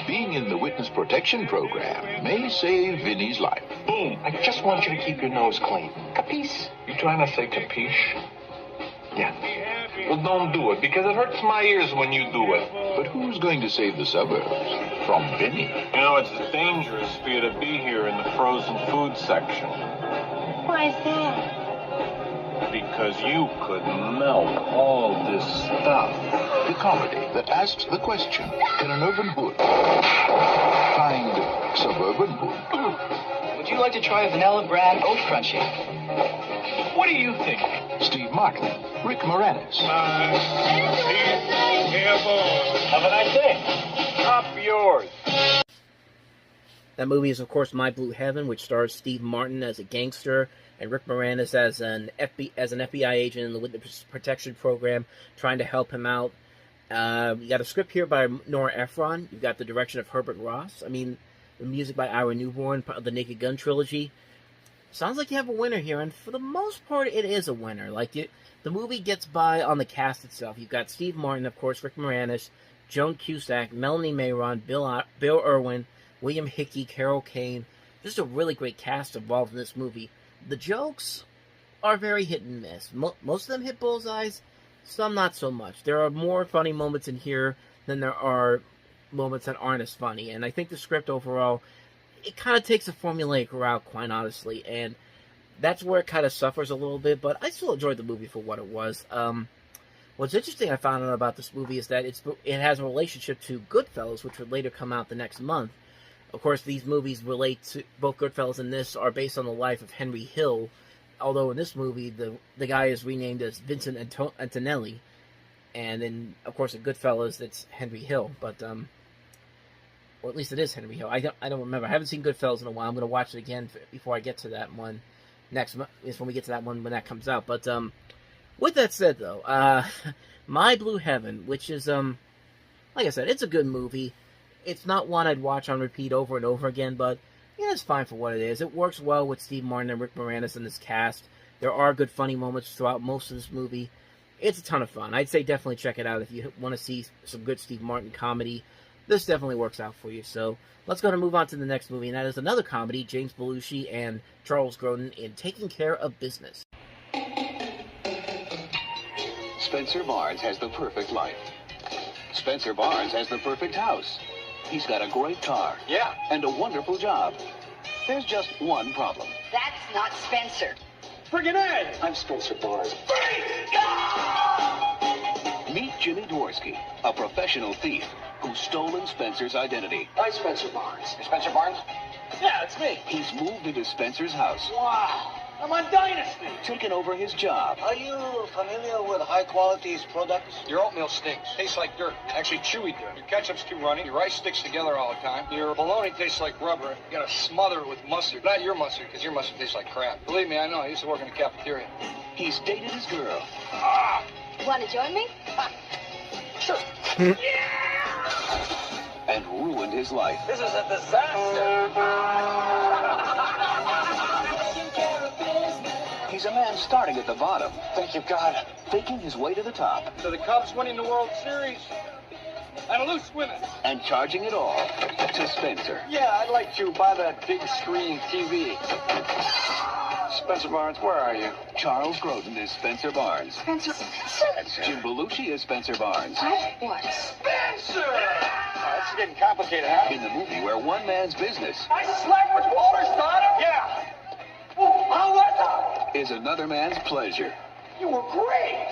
Being in the witness protection program may save Vinny's life. Boom. I just want you to keep your nose clean. Capiche? You trying to say capiche? Yeah. Well, don't do it, because it hurts my ears when you do it. But who's going to save the suburbs from Vinny? You know, it's dangerous for you to be here in the frozen food section. Why is that? Because you could melt all this stuff. The comedy that asks the question, can an urban hood find suburban hood? Would you like to try a vanilla bran oat crunchie? What do you think? Steve Martin, Rick Moranis. Have a nice day. Up yours. That movie is, of course, My Blue Heaven, which stars Steve Martin as a gangster and Rick Moranis as an FBI agent in the Witness Protection Program, trying to help him out. You got a script here by Nora Ephron. You've got the direction of Herbert Ross. I mean, the music by Ira Newborn, the Naked Gun trilogy. Sounds like you have a winner here, and for the most part, it is a winner. The movie gets by on the cast itself. You've got Steve Martin, of course, Rick Moranis, Joan Cusack, Melanie Mayron, Bill Irwin, William Hickey, Carol Kane. Just a really great cast involved in this movie. The jokes are very hit and miss. Most of them hit bullseyes, some not so much. There are more funny moments in here than there are moments that aren't as funny, and I think the script overall, it kind of takes a formulaic route, quite honestly, and that's where it kind of suffers a little bit, but I still enjoyed the movie for what it was. What's interesting I found out about this movie is that it has a relationship to Goodfellas, which would later come out the next month. Of course, these movies relate to, both Goodfellas and this are based on the life of Henry Hill, although in this movie, the guy is renamed as Vincent Antonelli, and then, of course, in Goodfellas, it's Henry Hill, but, or at least it is Henry Hill. I don't remember. I haven't seen Goodfellas in a while. I'm going to watch it again before I get to that one. Next month is when we get to that one when that comes out. But with that said, though, My Blue Heaven, which is, like I said, it's a good movie. It's not one I'd watch on repeat over and over again, but yeah, it's fine for what it is. It works well with Steve Martin and Rick Moranis in this cast. There are good funny moments throughout most of this movie. It's a ton of fun. I'd say definitely check it out if you want to see some good Steve Martin comedy. This definitely works out for you. So let's go and move on to the next movie, and that is another comedy, James Belushi and Charles Grodin in Taking Care of Business. Spencer Barnes has the perfect life. Spencer Barnes has the perfect house. He's got a great car. Yeah. And a wonderful job. There's just one problem. That's not Spencer. Friggin' Ed! I'm Spencer Barnes. Meet Jimmy Dworsky, a professional thief who's stolen Spencer's identity. Hi, Spencer Barnes. You're Spencer Barnes? Yeah, it's me. He's moved into Spencer's house. Wow. I'm on Dynasty. Taken over his job. Are you familiar with high-quality products? Your oatmeal stinks. Tastes like dirt. Actually, chewy dirt. Your ketchup's too runny. Your rice sticks together all the time. Your bologna tastes like rubber. You gotta smother it with mustard. Not your mustard, because your mustard tastes like crap. Believe me, I know. I used to work in the cafeteria. He's dated his girl. Ah! Want to join me? Sure. And ruined his life. This is a disaster. He's a man starting at the bottom. Thank you, God. Faking his way to the top. So the Cubs winning the World Series. And loose women. And charging it all to Spencer. Yeah, I'd like to buy that big screen TV. Spencer Barnes, where are you? Charles Grodin is Spencer Barnes. Spencer. Jim Belushi is Spencer Barnes. What? Spencer! Oh, this is getting complicated, huh? In the movie where one man's business I slept with Walter Steiner? Yeah. Well, how was I? is another man's pleasure. You were great.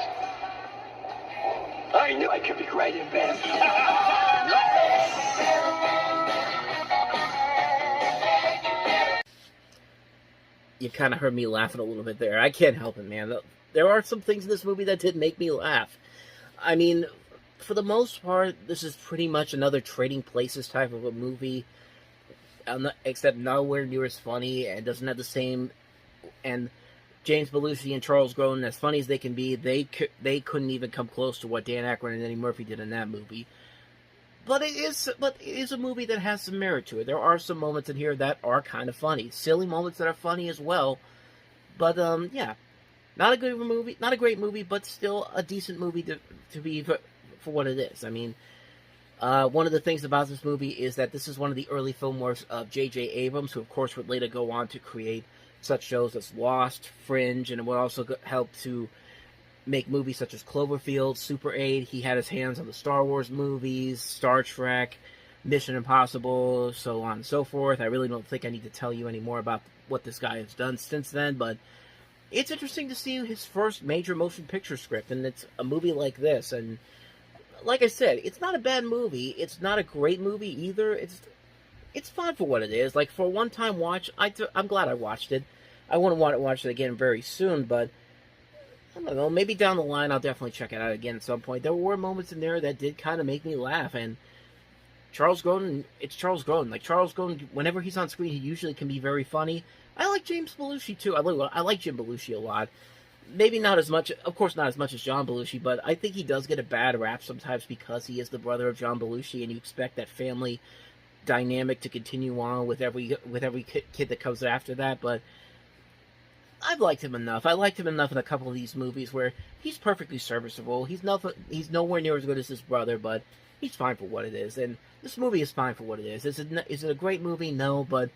I knew I could be great in bed. you kind of heard me laughing a little bit there. I can't help it, man. There are some things in this movie that did make me laugh. I mean, for the most part, this is pretty much another Trading Places type of a movie, except nowhere near as funny, and doesn't have the same... And James Belushi and Charles Grodin, as funny as they can be, they couldn't even come close to what Dan Aykroyd and Eddie Murphy did in that movie. But it is a movie that has some merit to it. There are some moments in here that are kind of funny. Silly moments that are funny as well. But, yeah. Not a good movie, not a great movie, but still a decent movie to be for what it is. I mean, one of the things about this movie is that this is one of the early film works of J.J. Abrams, who of course would later go on to create such shows as Lost, Fringe, and it would also help to make movies such as Cloverfield, Super 8. He had his hands on the Star Wars movies, Star Trek, Mission Impossible, so on and so forth. I really don't think I need to tell you any more about what this guy has done since then, but it's interesting to see his first major motion picture script, and it's a movie like this. And like I said, it's not a bad movie. It's not a great movie either. It's fine for what it is. Like, for a one-time watch, I'm glad I watched it. I wouldn't want to watch it again very soon, but I don't know, maybe down the line I'll definitely check it out again at some point. There were moments in there that did kind of make me laugh, and Charles Grodin, it's Charles Grodin. Like, Charles Grodin, whenever he's on screen, he usually can be very funny. I like James Belushi, too. I like Jim Belushi a lot. Maybe not as much, of course not as much as John Belushi, but I think he does get a bad rap sometimes because he is the brother of John Belushi, and you expect that family dynamic to continue on with every kid that comes after that, but I've liked him enough. I liked him enough in a couple of these movies where he's perfectly serviceable. He's nowhere near as good as his brother, but he's fine for what it is, and this movie is fine for what it is. Is it a great movie? No, but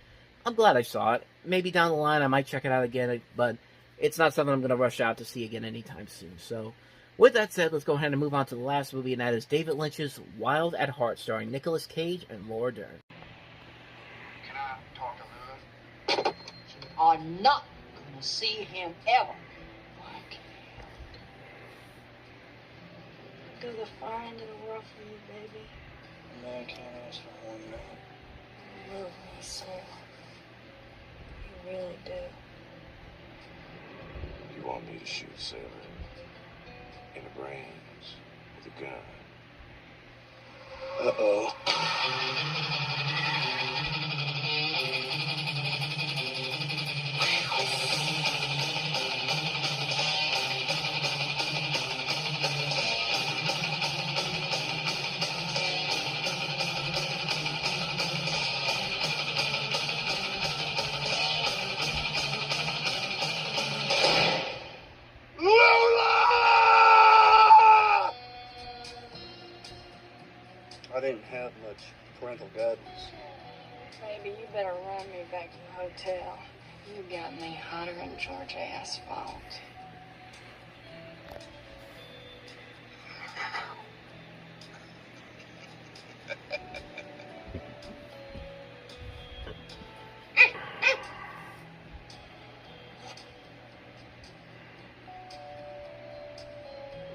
I'm glad I saw it. Maybe down the line I might check it out again, but it's not something I'm going to rush out to see again anytime soon. So, with that said, let's go ahead and move on to the last movie, and that is David Lynch's Wild at Heart, starring Nicolas Cage and Laura Dern. Can I talk to Lilith? You are not going to see him ever. Why can't do the far end of the world for you, baby? A man can't ask for one minute. You love me so. You really do. You want me to shoot Sarah in the brains with a gun? Uh-oh. I didn't have much parental guidance. Baby, you better run me back to the hotel. You got me hotter than Georgia asphalt.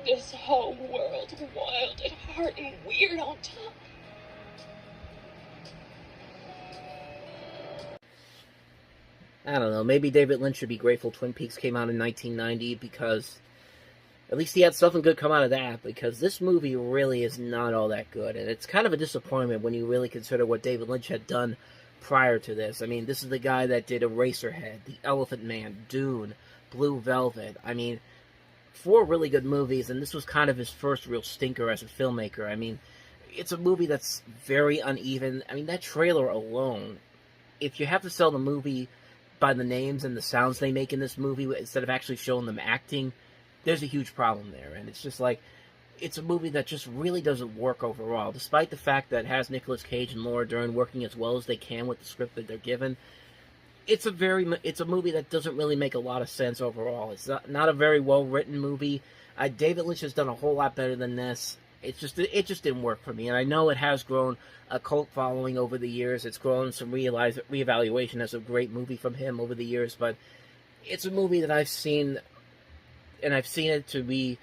This whole world's wild at heart and weird on top. I don't know, maybe David Lynch should be grateful Twin Peaks came out in 1990, because at least he had something good come out of that, because this movie really is not all that good, and it's kind of a disappointment when you really consider what David Lynch had done prior to this. I mean, this is the guy that did Eraserhead, The Elephant Man, Dune, Blue Velvet. I mean, 4 really good movies, and this was kind of his first real stinker as a filmmaker. I mean, it's a movie that's very uneven. I mean, that trailer alone, if you have to sell the movie by the names and the sounds they make in this movie instead of actually showing them acting, there's a huge problem there. And it's just like, it's a movie that just really doesn't work overall, despite the fact that it has Nicolas Cage and Laura Dern working as well as they can with the script that they're given. It's a movie that doesn't really make a lot of sense overall. It's not a very well-written movie. David Lynch has done a whole lot better than this. It just didn't work for me. And I know it has grown a cult following over the years. It's grown some reevaluation as a great movie from him over the years. But it's a movie that I've seen, and I've seen it to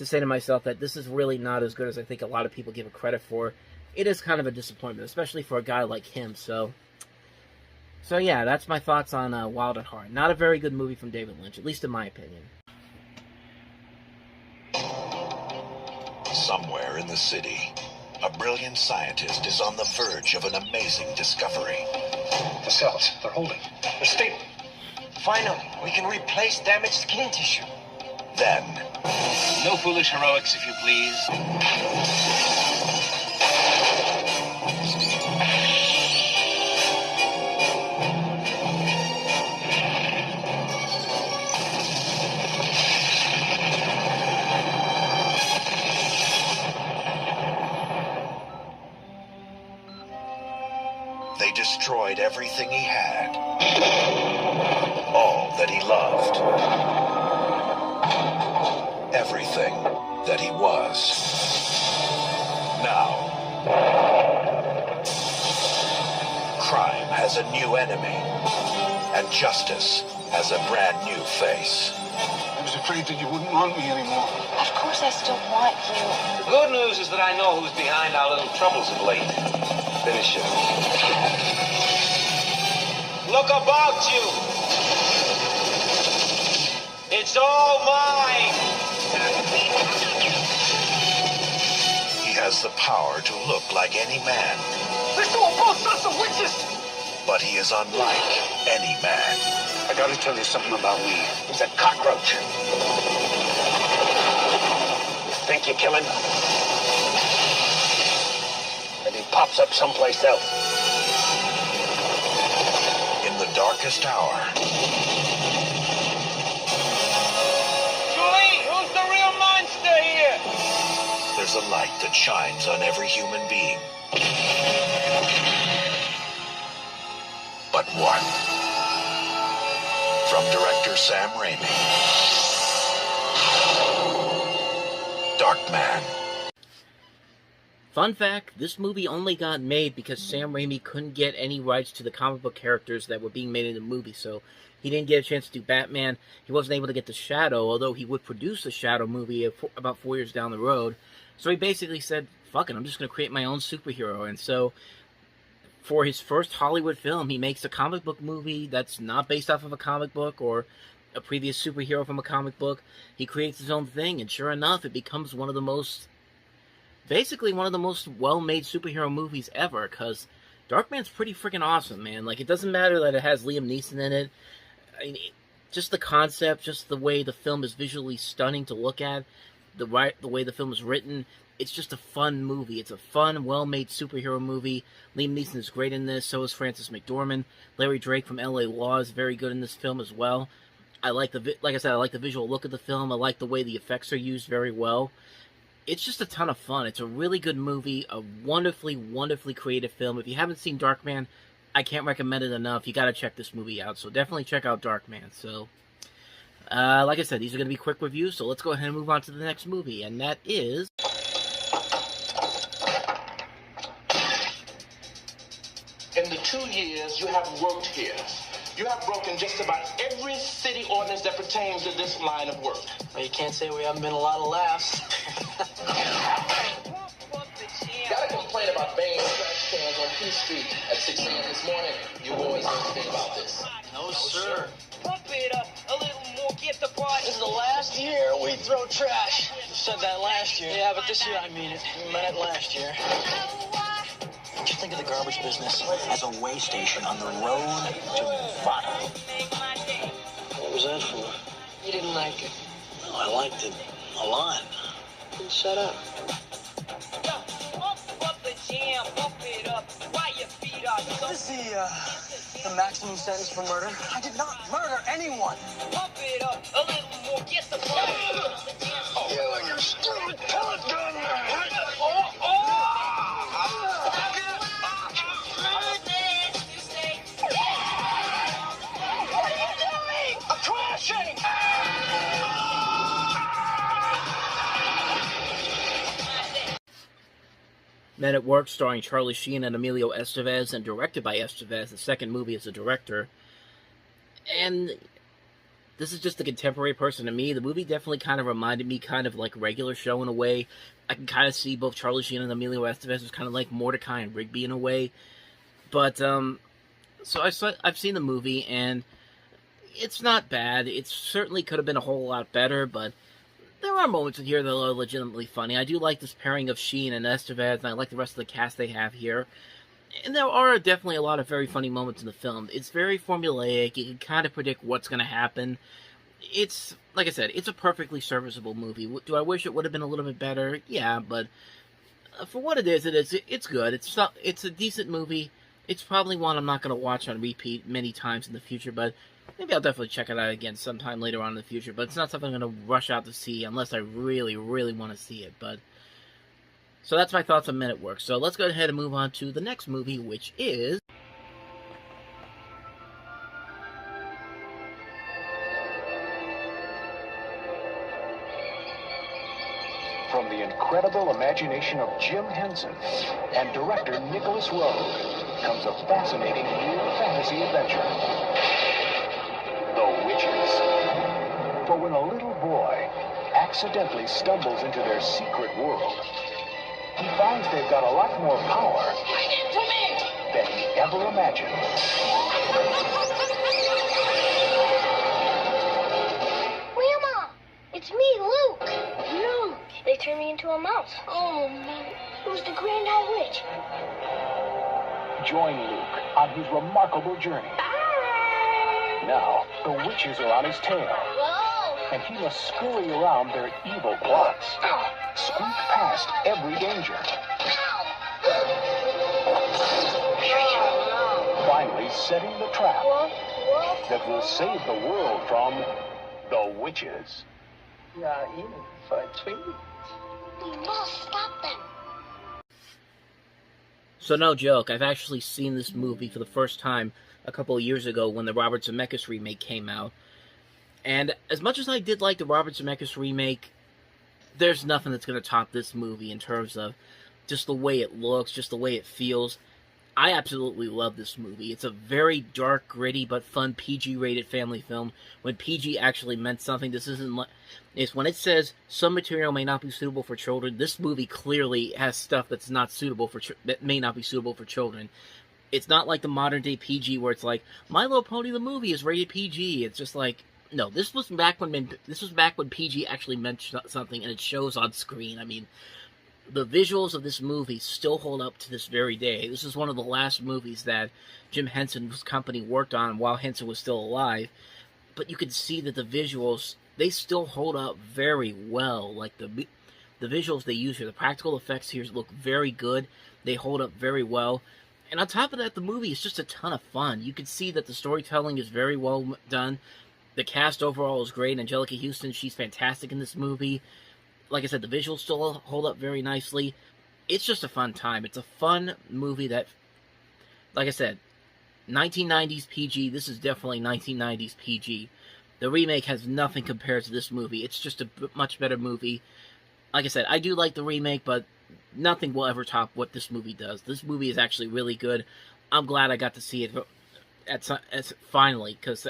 say to myself that this is really not as good as I think a lot of people give it credit for. It is kind of a disappointment, especially for a guy like him. So So yeah, that's my thoughts on Wild at Heart. Not a very good movie from David Lynch, at least in my opinion. Somewhere in the city, a brilliant scientist is on the verge of an amazing discovery. The cells, they're holding. They're stable. Finally, we can replace damaged skin tissue. Then, No foolish heroics, if you please. they destroyed everything he had. All that he loved. Everything that he was. Now, crime has a new enemy, and justice has a brand new face. I was afraid that you wouldn't want me anymore. Of course I still want you. The good news is that I know who's behind our little troubles of late. Finish it. Look about you. It's all mine. He has the power to look like any man. They're still both sons of witches! But he is unlike any man. I gotta tell you something about me. He's a cockroach. Think you kill him? And he pops up someplace else. In the darkest hour, Julie, who's the real monster here? there's a light that shines on every human being. But one. From director Sam Raimi. Darkman. Fun fact, this movie only got made because Sam Raimi couldn't get any rights to the comic book characters that were being made in the movie, so he didn't get a chance to do Batman. He wasn't able to get the Shadow, although he would produce the Shadow movie about 4 years down the road. So he basically said, fuck it, I'm just going to create my own superhero. And so, for his first Hollywood film, he makes a comic book movie that's not based off of a comic book or a previous superhero from a comic book. He creates his own thing, and sure enough, it becomes one of the most... basically one of the most well-made superhero movies ever, because Darkman's pretty freaking awesome, man. Like, it doesn't matter that it has Liam Neeson in it. I mean, just the concept, just the way the film is visually stunning to look at, the way the film is written, it's just a fun movie. It's a fun, well-made superhero movie. Liam Neeson is great in this, so is Frances McDormand. Larry Drake from L.A. Law is very good in this film as well. I like like I said, I like the visual look of the film. I like the way the effects are used very well. It's just a ton of fun. It's a really good movie, a wonderfully, wonderfully creative film. If you haven't seen Darkman, I can't recommend it enough. You gotta check this movie out, so definitely check out Darkman. So, like I said, these are gonna be quick reviews, so let's go ahead and move on to the next movie, and that is... In the 2 years you have worked here, you have broken just about every city ordinance that pertains to this line of work. Well, you can't say we haven't been a lot of laughs. Gotta complain about banging trash cans on P Street at 6 a.m. this morning. You boys know anything about this? No, sir. Pump it up a little more, get the party. This is the last year we throw trash. You said that last year. Yeah, but this year I mean it. You meant it last year. Just think of the garbage business as a way station on the road to Nevada. What was that for? You didn't like it. No, I liked it a lot. Then shut up. Is this the maximum sentence for murder? I did not murder anyone. Pump it up a little more, get the party. You and your stupid pellet gun! What are you doing? I'm crashing! Men at Work, starring Charlie Sheen and Emilio Estevez, and directed by Estevez, the second movie as a director. And this is just a contemporary person to me. The movie definitely kind of reminded me kind of like Regular Show in a way. I can kind of see both Charlie Sheen and Emilio Estevez as kind of like Mordecai and Rigby in a way. But So I've seen the movie, and it's not bad. It certainly could have been a whole lot better, but there are moments in here that are legitimately funny. I do like this pairing of Sheen and Estevez, and I like the rest of the cast they have here. And there are definitely a lot of very funny moments in the film. It's very formulaic. You can kind of predict what's going to happen. It's, like I said, it's a perfectly serviceable movie. Do I wish it would have been a little bit better? Yeah, but for what it is, it's good. It's a decent movie. It's probably one I'm not going to watch on repeat many times in the future, but maybe I'll definitely check it out again sometime later on in the future. But it's not something I'm going to rush out to see unless I really, really want to see it. But so that's my thoughts on Men at Work. So let's go ahead and move on to the next movie, which is... From the incredible imagination of Jim Henson and director Nicholas Roeg comes a fascinating new fantasy adventure, The Witches. For when a little boy accidentally stumbles into their secret world, he finds they've got a lot more power than he ever imagined. Grandma, it's me, Luke. Luke, they turned me into a mouse. Oh, no. Who's the Grand Old Witch? Join Luke on his remarkable journey. Now, the witches are on his tail. Whoa. And he must scurry around their evil plots. Squeak past every danger. Finally setting the trap that will save the world from the witches. We must stop them. So no joke, I've actually seen this movie for the first time a couple of years ago when the Robert Zemeckis remake came out. And as much as I did like the Robert Zemeckis remake, there's nothing that's going to top this movie in terms of just the way it looks, just the way it feels. I absolutely love this movie. It's a very dark, gritty, but fun PG-rated family film. When PG actually meant something, this isn't... It's when it says some material may not be suitable for children, this movie clearly has stuff that's not suitable for that may not be suitable for children. It's not like the modern-day PG where it's like, My Little Pony the movie is rated PG. It's just like... No, this was back when PG actually meant something, and it shows on screen. I mean, the visuals of this movie still hold up to this very day. This is one of the last movies that Jim Henson's company worked on while Henson was still alive. But you can see that the visuals, they still hold up very well. Like, the visuals they use here, the practical effects here look very good. They hold up very well. And on top of that, the movie is just a ton of fun. You can see that the storytelling is very well done. The cast overall is great. Angelica Houston, she's fantastic in this movie. Like I said, the visuals still hold up very nicely. It's just a fun time. It's a fun movie that, like I said, 1990s PG. This is definitely 1990s PG. The remake has nothing compared to this movie. It's just a much better movie. Like I said, I do like the remake, but nothing will ever top what this movie does. This movie is actually really good. I'm glad I got to see it finally, because...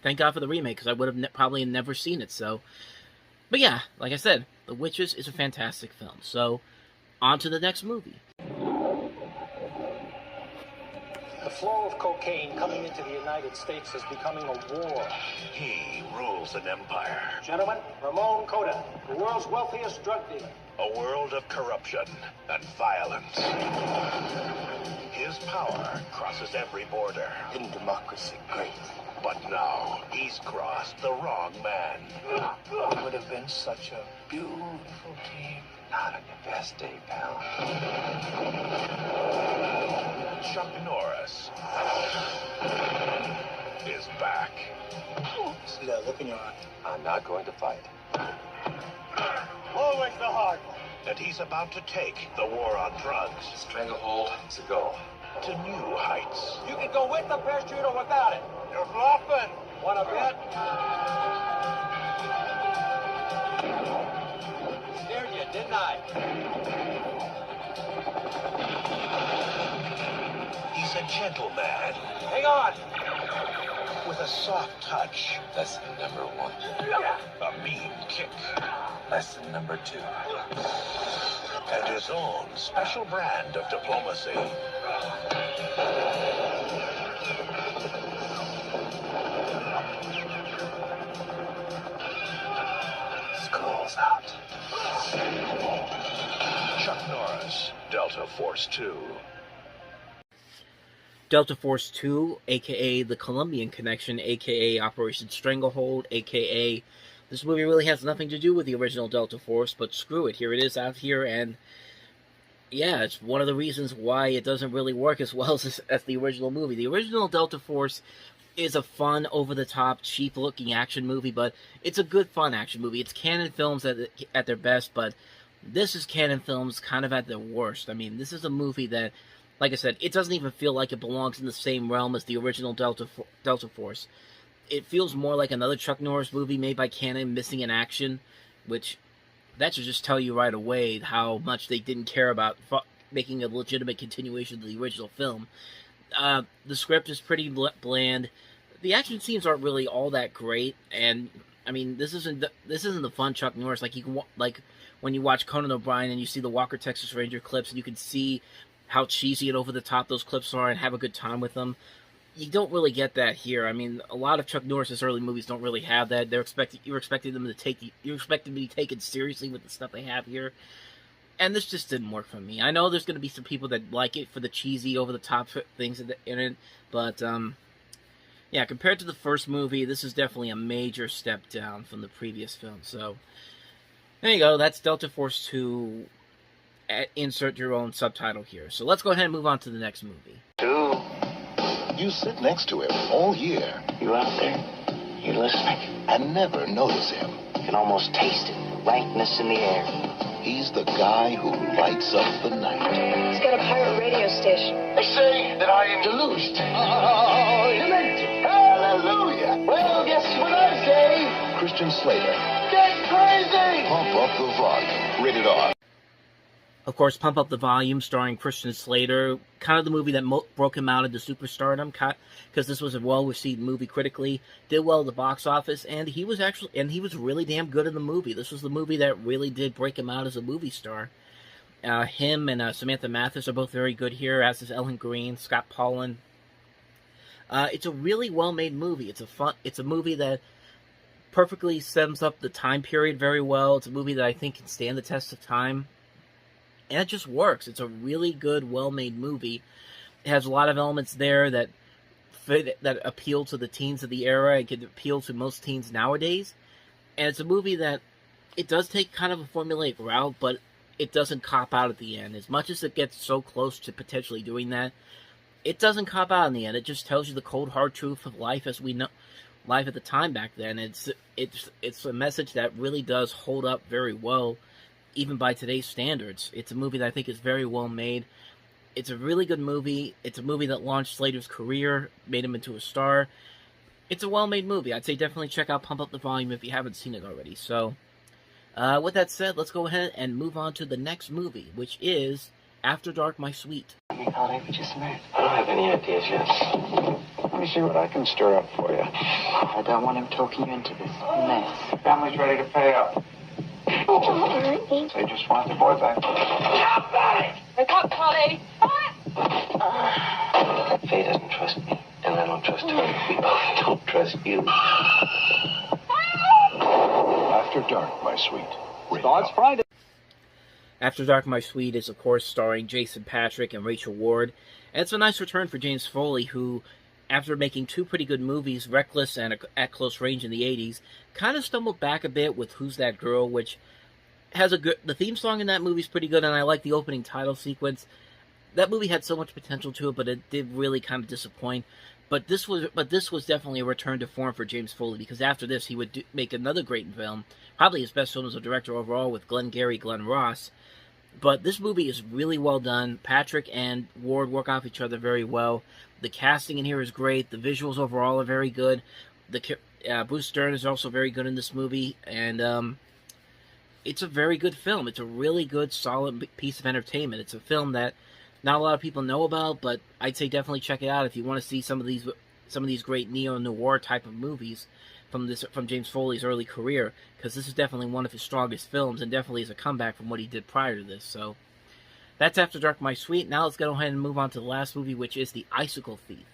Thank God for the remake, because I would have probably never seen it, so... But yeah, like I said, The Witches is a fantastic film, so on to the next movie. The flow of cocaine coming into the United States is becoming a war. He rules an empire. Gentlemen, Ramon Coda, the world's wealthiest drug dealer. A world of corruption and violence. His power crosses every border. In democracy, great. But now, he's crossed the wrong man. We would have been such a beautiful team. Not on your best day, pal. Chuck Norris is back. See that look in your eye? I'm not going to fight. Always the hard one. And he's about to take the war on drugs. Stranglehold, it's a go. To new heights. You can go with the parachute or without it. You're bluffing. Want a bet? Scared you, didn't I? He's a gentleman. Hang on. With a soft touch. Lesson number 1. A mean kick. Lesson number 2. And his own special brand of diplomacy. Delta Force 2. Delta Force 2, aka The Colombian Connection, aka Operation Stranglehold, aka this movie really has nothing to do with the original Delta Force, but screw it, here it is out here, and yeah, it's one of the reasons why it doesn't really work as well as the original movie. The original Delta Force is a fun, over-the-top, cheap-looking action movie, but it's a good, fun action movie. It's Cannon Films at their best, but this is Cannon Films kind of at their worst. I mean, this is a movie that, like I said, it doesn't even feel like it belongs in the same realm as the original Delta Force. It feels more like another Chuck Norris movie made by Cannon, missing in action, which, that should just tell you right away how much they didn't care about making a legitimate continuation of the original film. The script is pretty bland. The action scenes aren't really all that great, and I mean, this isn't the fun Chuck Norris like you can when you watch Conan O'Brien and you see the Walker Texas Ranger clips and you can see how cheesy and over the top those clips are and have a good time with them. You don't really get that here. I mean, a lot of Chuck Norris's early movies don't really have that. You're expecting them to be taken seriously with the stuff they have here. And this just didn't work for me. I know there's going to be some people that like it for the cheesy, over-the-top things in it, but, yeah, compared to the first movie, this is definitely a major step down from the previous film. So, there you go. That's Delta Force 2. Insert your own subtitle here. So let's go ahead and move on to the next movie. You sit next to him all year. You out there? You listening? And never notice him. You can almost taste it. Rankness in the air. He's the guy who lights up the night. He's got a pirate radio station. They say that I am deluged. Oh, demented. Hallelujah. Well, guess what I say? Christian Slater. Get crazy! Pump up the volume. Rated R. Of course, Pump Up the Volume, starring Christian Slater, kind of the movie that broke him out into superstardom, because this was a well-received movie critically, did well at the box office, and he was really damn good in the movie. This was the movie that really did break him out as a movie star. Him and Samantha Mathis are both very good here, as is Ellen Green, Scott Paulin. It's a really well-made movie. It's a movie that perfectly sums up the time period very well. It's a movie that I think can stand the test of time. And it just works. It's a really good, well-made movie. It has a lot of elements there that appeal to the teens of the era and can appeal to most teens nowadays. And it's a movie that it does take kind of a formulaic route, but it doesn't cop out at the end. As much as it gets so close to potentially doing that, it doesn't cop out in the end. It just tells you the cold, hard truth of life as we know life at the time back then. It's a message that really does hold up very well, even by today's standards. It's a movie that I think is very well made. It's a really good movie. It's a movie that launched Slater's career, made him into a star. It's a well-made movie. I'd say definitely check out Pump Up the Volume if you haven't seen it already. So, with that said, let's go ahead and move on to the next movie, which is After Dark, My Sweet. We thought we just met. I don't have any ideas yet. Let me see what I can stir up for you. I don't want him talking you into this mess. Family's ready to pay up. They just want the boy back. Wake up, Polly! Faye doesn't trust me, and I don't trust her. We both don't trust you. After Dark, My Sweet. Starts Friday. After Dark, My Sweet is, of course, starring Jason Patric and Rachel Ward. And it's a nice return for James Foley, who, after making two pretty good movies, Reckless and At Close Range in the 80s, kind of stumbled back a bit with Who's That Girl, which has the theme song in that movie is pretty good, and I like the opening title sequence. That movie had so much potential to it, but it did really kind of disappoint. But this was definitely a return to form for James Foley, because after this he would make another great film, probably his best film as a director overall, with Glengarry Glen Ross. But this movie is really well done. Patrick and Ward work off each other very well. The casting in here is great. The visuals overall are very good. Bruce Dern is also very good in this movie, and it's a very good film. It's a really good, solid piece of entertainment. It's a film that not a lot of people know about, but I'd say definitely check it out if you want to see some of these great neo-noir type of movies from James Foley's early career, because this is definitely one of his strongest films, and definitely is a comeback from what he did prior to this. So that's After Dark, My Sweet. Now let's go ahead and move on to the last movie, which is The Icicle Thief.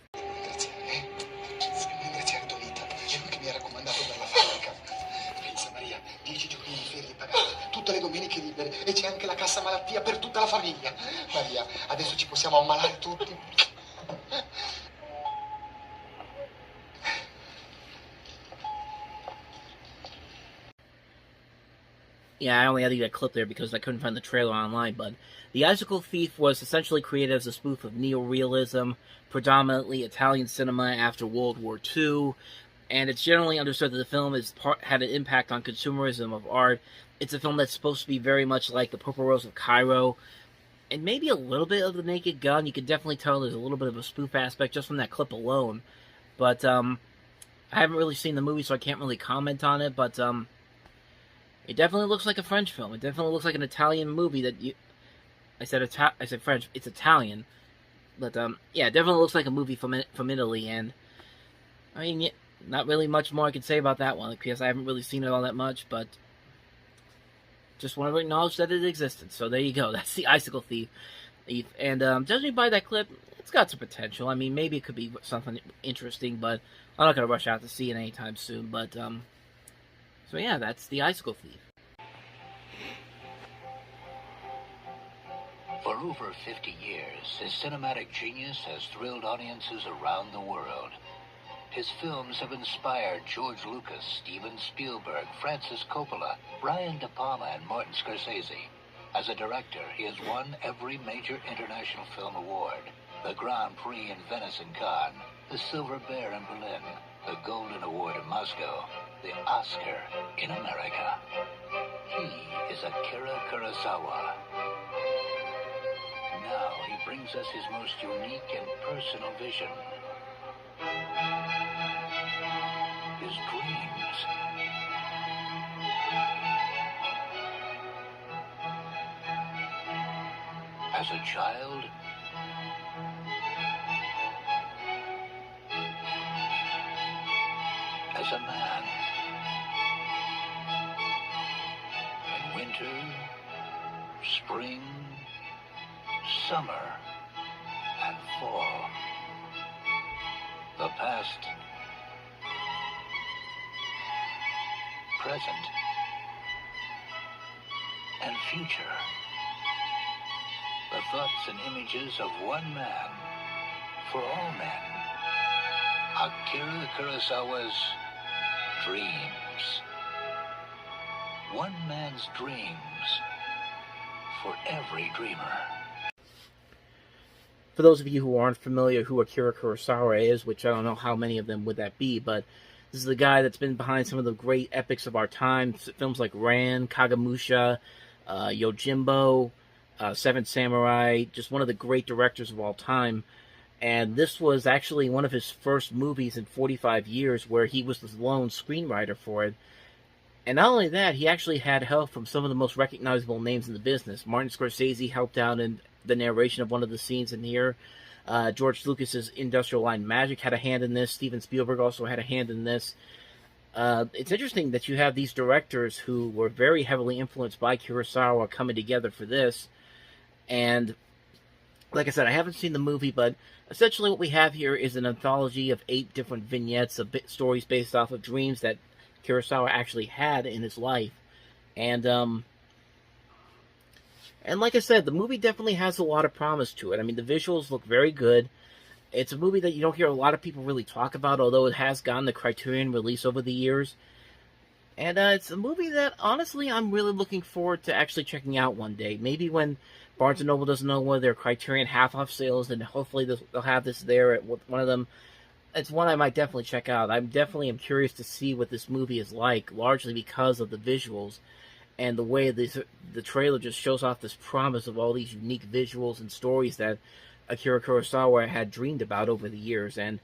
Tutte le domeniche libere e c'è anche la casa passa malattia per tutta la famiglia. Maria, adesso ci possiamo ammalare tutti. Yeah, I only had to get a clip there because I couldn't find the trailer online, but The Icicle Thief was essentially created as a spoof of neorealism, predominantly Italian cinema after World War II, and it's generally understood that the film had an impact on consumerism of art. It's a film that's supposed to be very much like The Purple Rose of Cairo, and maybe a little bit of The Naked Gun. You can definitely tell there's a little bit of a spoof aspect just from that clip alone, but I haven't really seen the movie, so I can't really comment on it, but it definitely looks like a French film. It definitely looks like an Italian movie that you... I said French. It's Italian. But, yeah, it definitely looks like a movie from Italy. And, I mean, yeah, not really much more I can say about that one, because I haven't really seen it all that much, but just want to acknowledge that it existed. So there you go. That's The Icicle Thief. And, judging by that clip, it's got some potential. I mean, maybe it could be something interesting, but I'm not going to rush out to see it anytime soon. But, so yeah, that's The Icicle Thief. For over 50 years, his cinematic genius has thrilled audiences around the world. His films have inspired George Lucas, Steven Spielberg, Francis Coppola, Brian De Palma, and Martin Scorsese. As a director, he has won every major international film award. The Grand Prix in Venice and Cannes, the Silver Bear in Berlin, the Golden Award in Moscow, the Oscar in America. He is Akira Kurosawa. Now he brings us his most unique and personal vision. His dreams. As a child, as a man, in winter, spring, summer, and fall. The past, present, and future. The thoughts and images of one man for all men. Akira Kurosawa's dreams. One man's dreams for every dreamer. For those of you who aren't familiar who Akira Kurosawa is, which I don't know how many of them would that be, but this is the guy that's been behind some of the great epics of our time, films like Ran, Kagemusha, Yojimbo, Seven Samurai, just one of the great directors of all time. And this was actually one of his first movies in 45 years where he was the lone screenwriter for it. And not only that, he actually had help from some of the most recognizable names in the business. Martin Scorsese helped out in the narration of one of the scenes in here. George Lucas's Industrial Light and Magic had a hand in this. Steven Spielberg also had a hand in this. It's interesting that you have these directors who were very heavily influenced by Kurosawa coming together for this. And like I said, I haven't seen the movie, but essentially what we have here is an anthology of 8 different vignettes of stories based off of dreams that Kurosawa actually had in his life. And like I said, the movie definitely has a lot of promise to it. I mean, the visuals look very good. It's a movie that you don't hear a lot of people really talk about, although it has gotten the Criterion release over the years. And it's a movie that, honestly, I'm really looking forward to actually checking out one day. Maybe when Barnes & Noble doesn't know whether their Criterion half-off sales, and hopefully they'll have this there at one of them. It's one I might definitely check out. I definitely am curious to see what this movie is like, largely because of the visuals and the way the trailer just shows off this promise of all these unique visuals and stories that Akira Kurosawa had dreamed about over the years. And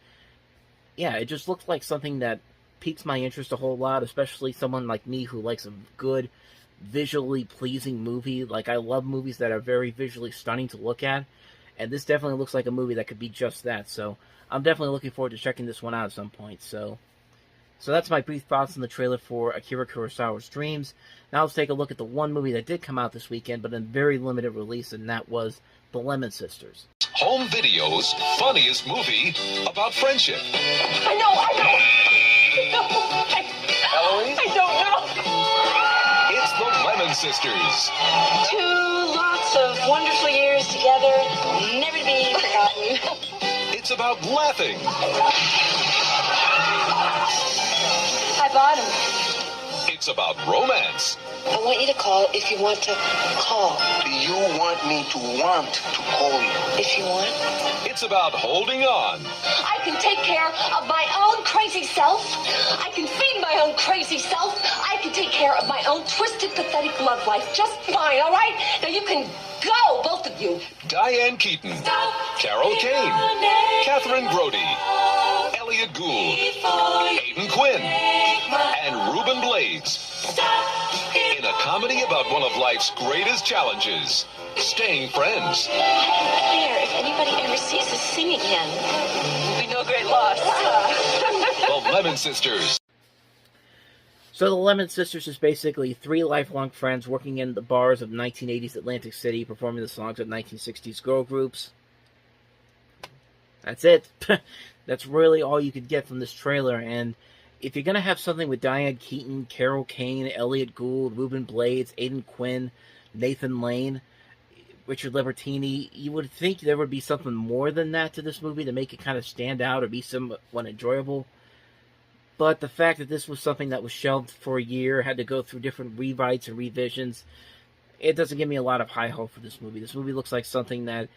yeah, it just looks like something that piques my interest a whole lot, especially someone like me who likes a good, visually pleasing movie. Like, I love movies that are very visually stunning to look at, and this definitely looks like a movie that could be just that. So I'm definitely looking forward to checking this one out at some point. So that's my brief thoughts on the trailer for Akira Kurosawa's Dreams. Now let's take a look at the one movie that did come out this weekend, but in very limited release, and that was The Lemon Sisters. Home Video's funniest movie about friendship. I know. Eloise? I don't know. It's The Lemon Sisters. 2 lots of wonderful years together, never to be forgotten. It's about laughing. I bought him. It's about romance. I want you to call if you want to call. Do you want me to want to call you? If you want. It's about holding on. I can take care of my own crazy self. I can feed my own crazy self. I can take care of my own twisted, pathetic love life just fine, all right? Now you can go, both of you. Diane Keaton, Carol Kane, Catherine Brody, Elliot Gould, Aidan Quinn, and Reuben Blades. In a comedy about one of life's greatest challenges, staying friends. I don't care if anybody ever sees us sing again. It'll be no great loss. The Lemon Sisters. So the Lemon Sisters is basically 3 lifelong friends working in the bars of 1980s Atlantic City, performing the songs of 1960s girl groups. That's it. That's really all you could get from this trailer, and if you're going to have something with Diane Keaton, Carol Kane, Elliot Gould, Reuben Blades, Aidan Quinn, Nathan Lane, Richard Libertini, you would think there would be something more than that to this movie to make it kind of stand out or be somewhat enjoyable. But the fact that this was something that was shelved for a year, had to go through different rewrites and revisions, it doesn't give me a lot of high hope for this movie. This movie looks like something that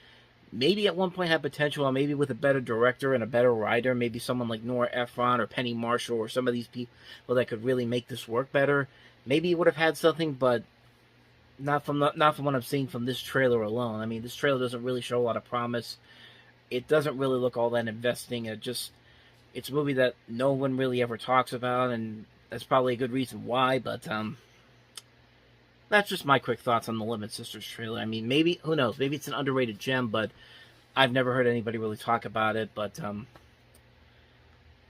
maybe at one point had potential, or maybe with a better director and a better writer, maybe someone like Nora Ephron or Penny Marshall or some of these people that could really make this work better. Maybe it would have had something, but not from what I'm seeing from this trailer alone. I mean, this trailer doesn't really show a lot of promise. It doesn't really look all that investing. It's a movie that no one really ever talks about, and that's probably a good reason why, but that's just my quick thoughts on the Lemon Sisters trailer. I mean, maybe, who knows, maybe it's an underrated gem, but I've never heard anybody really talk about it, but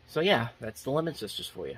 so yeah, that's the Lemon Sisters for you.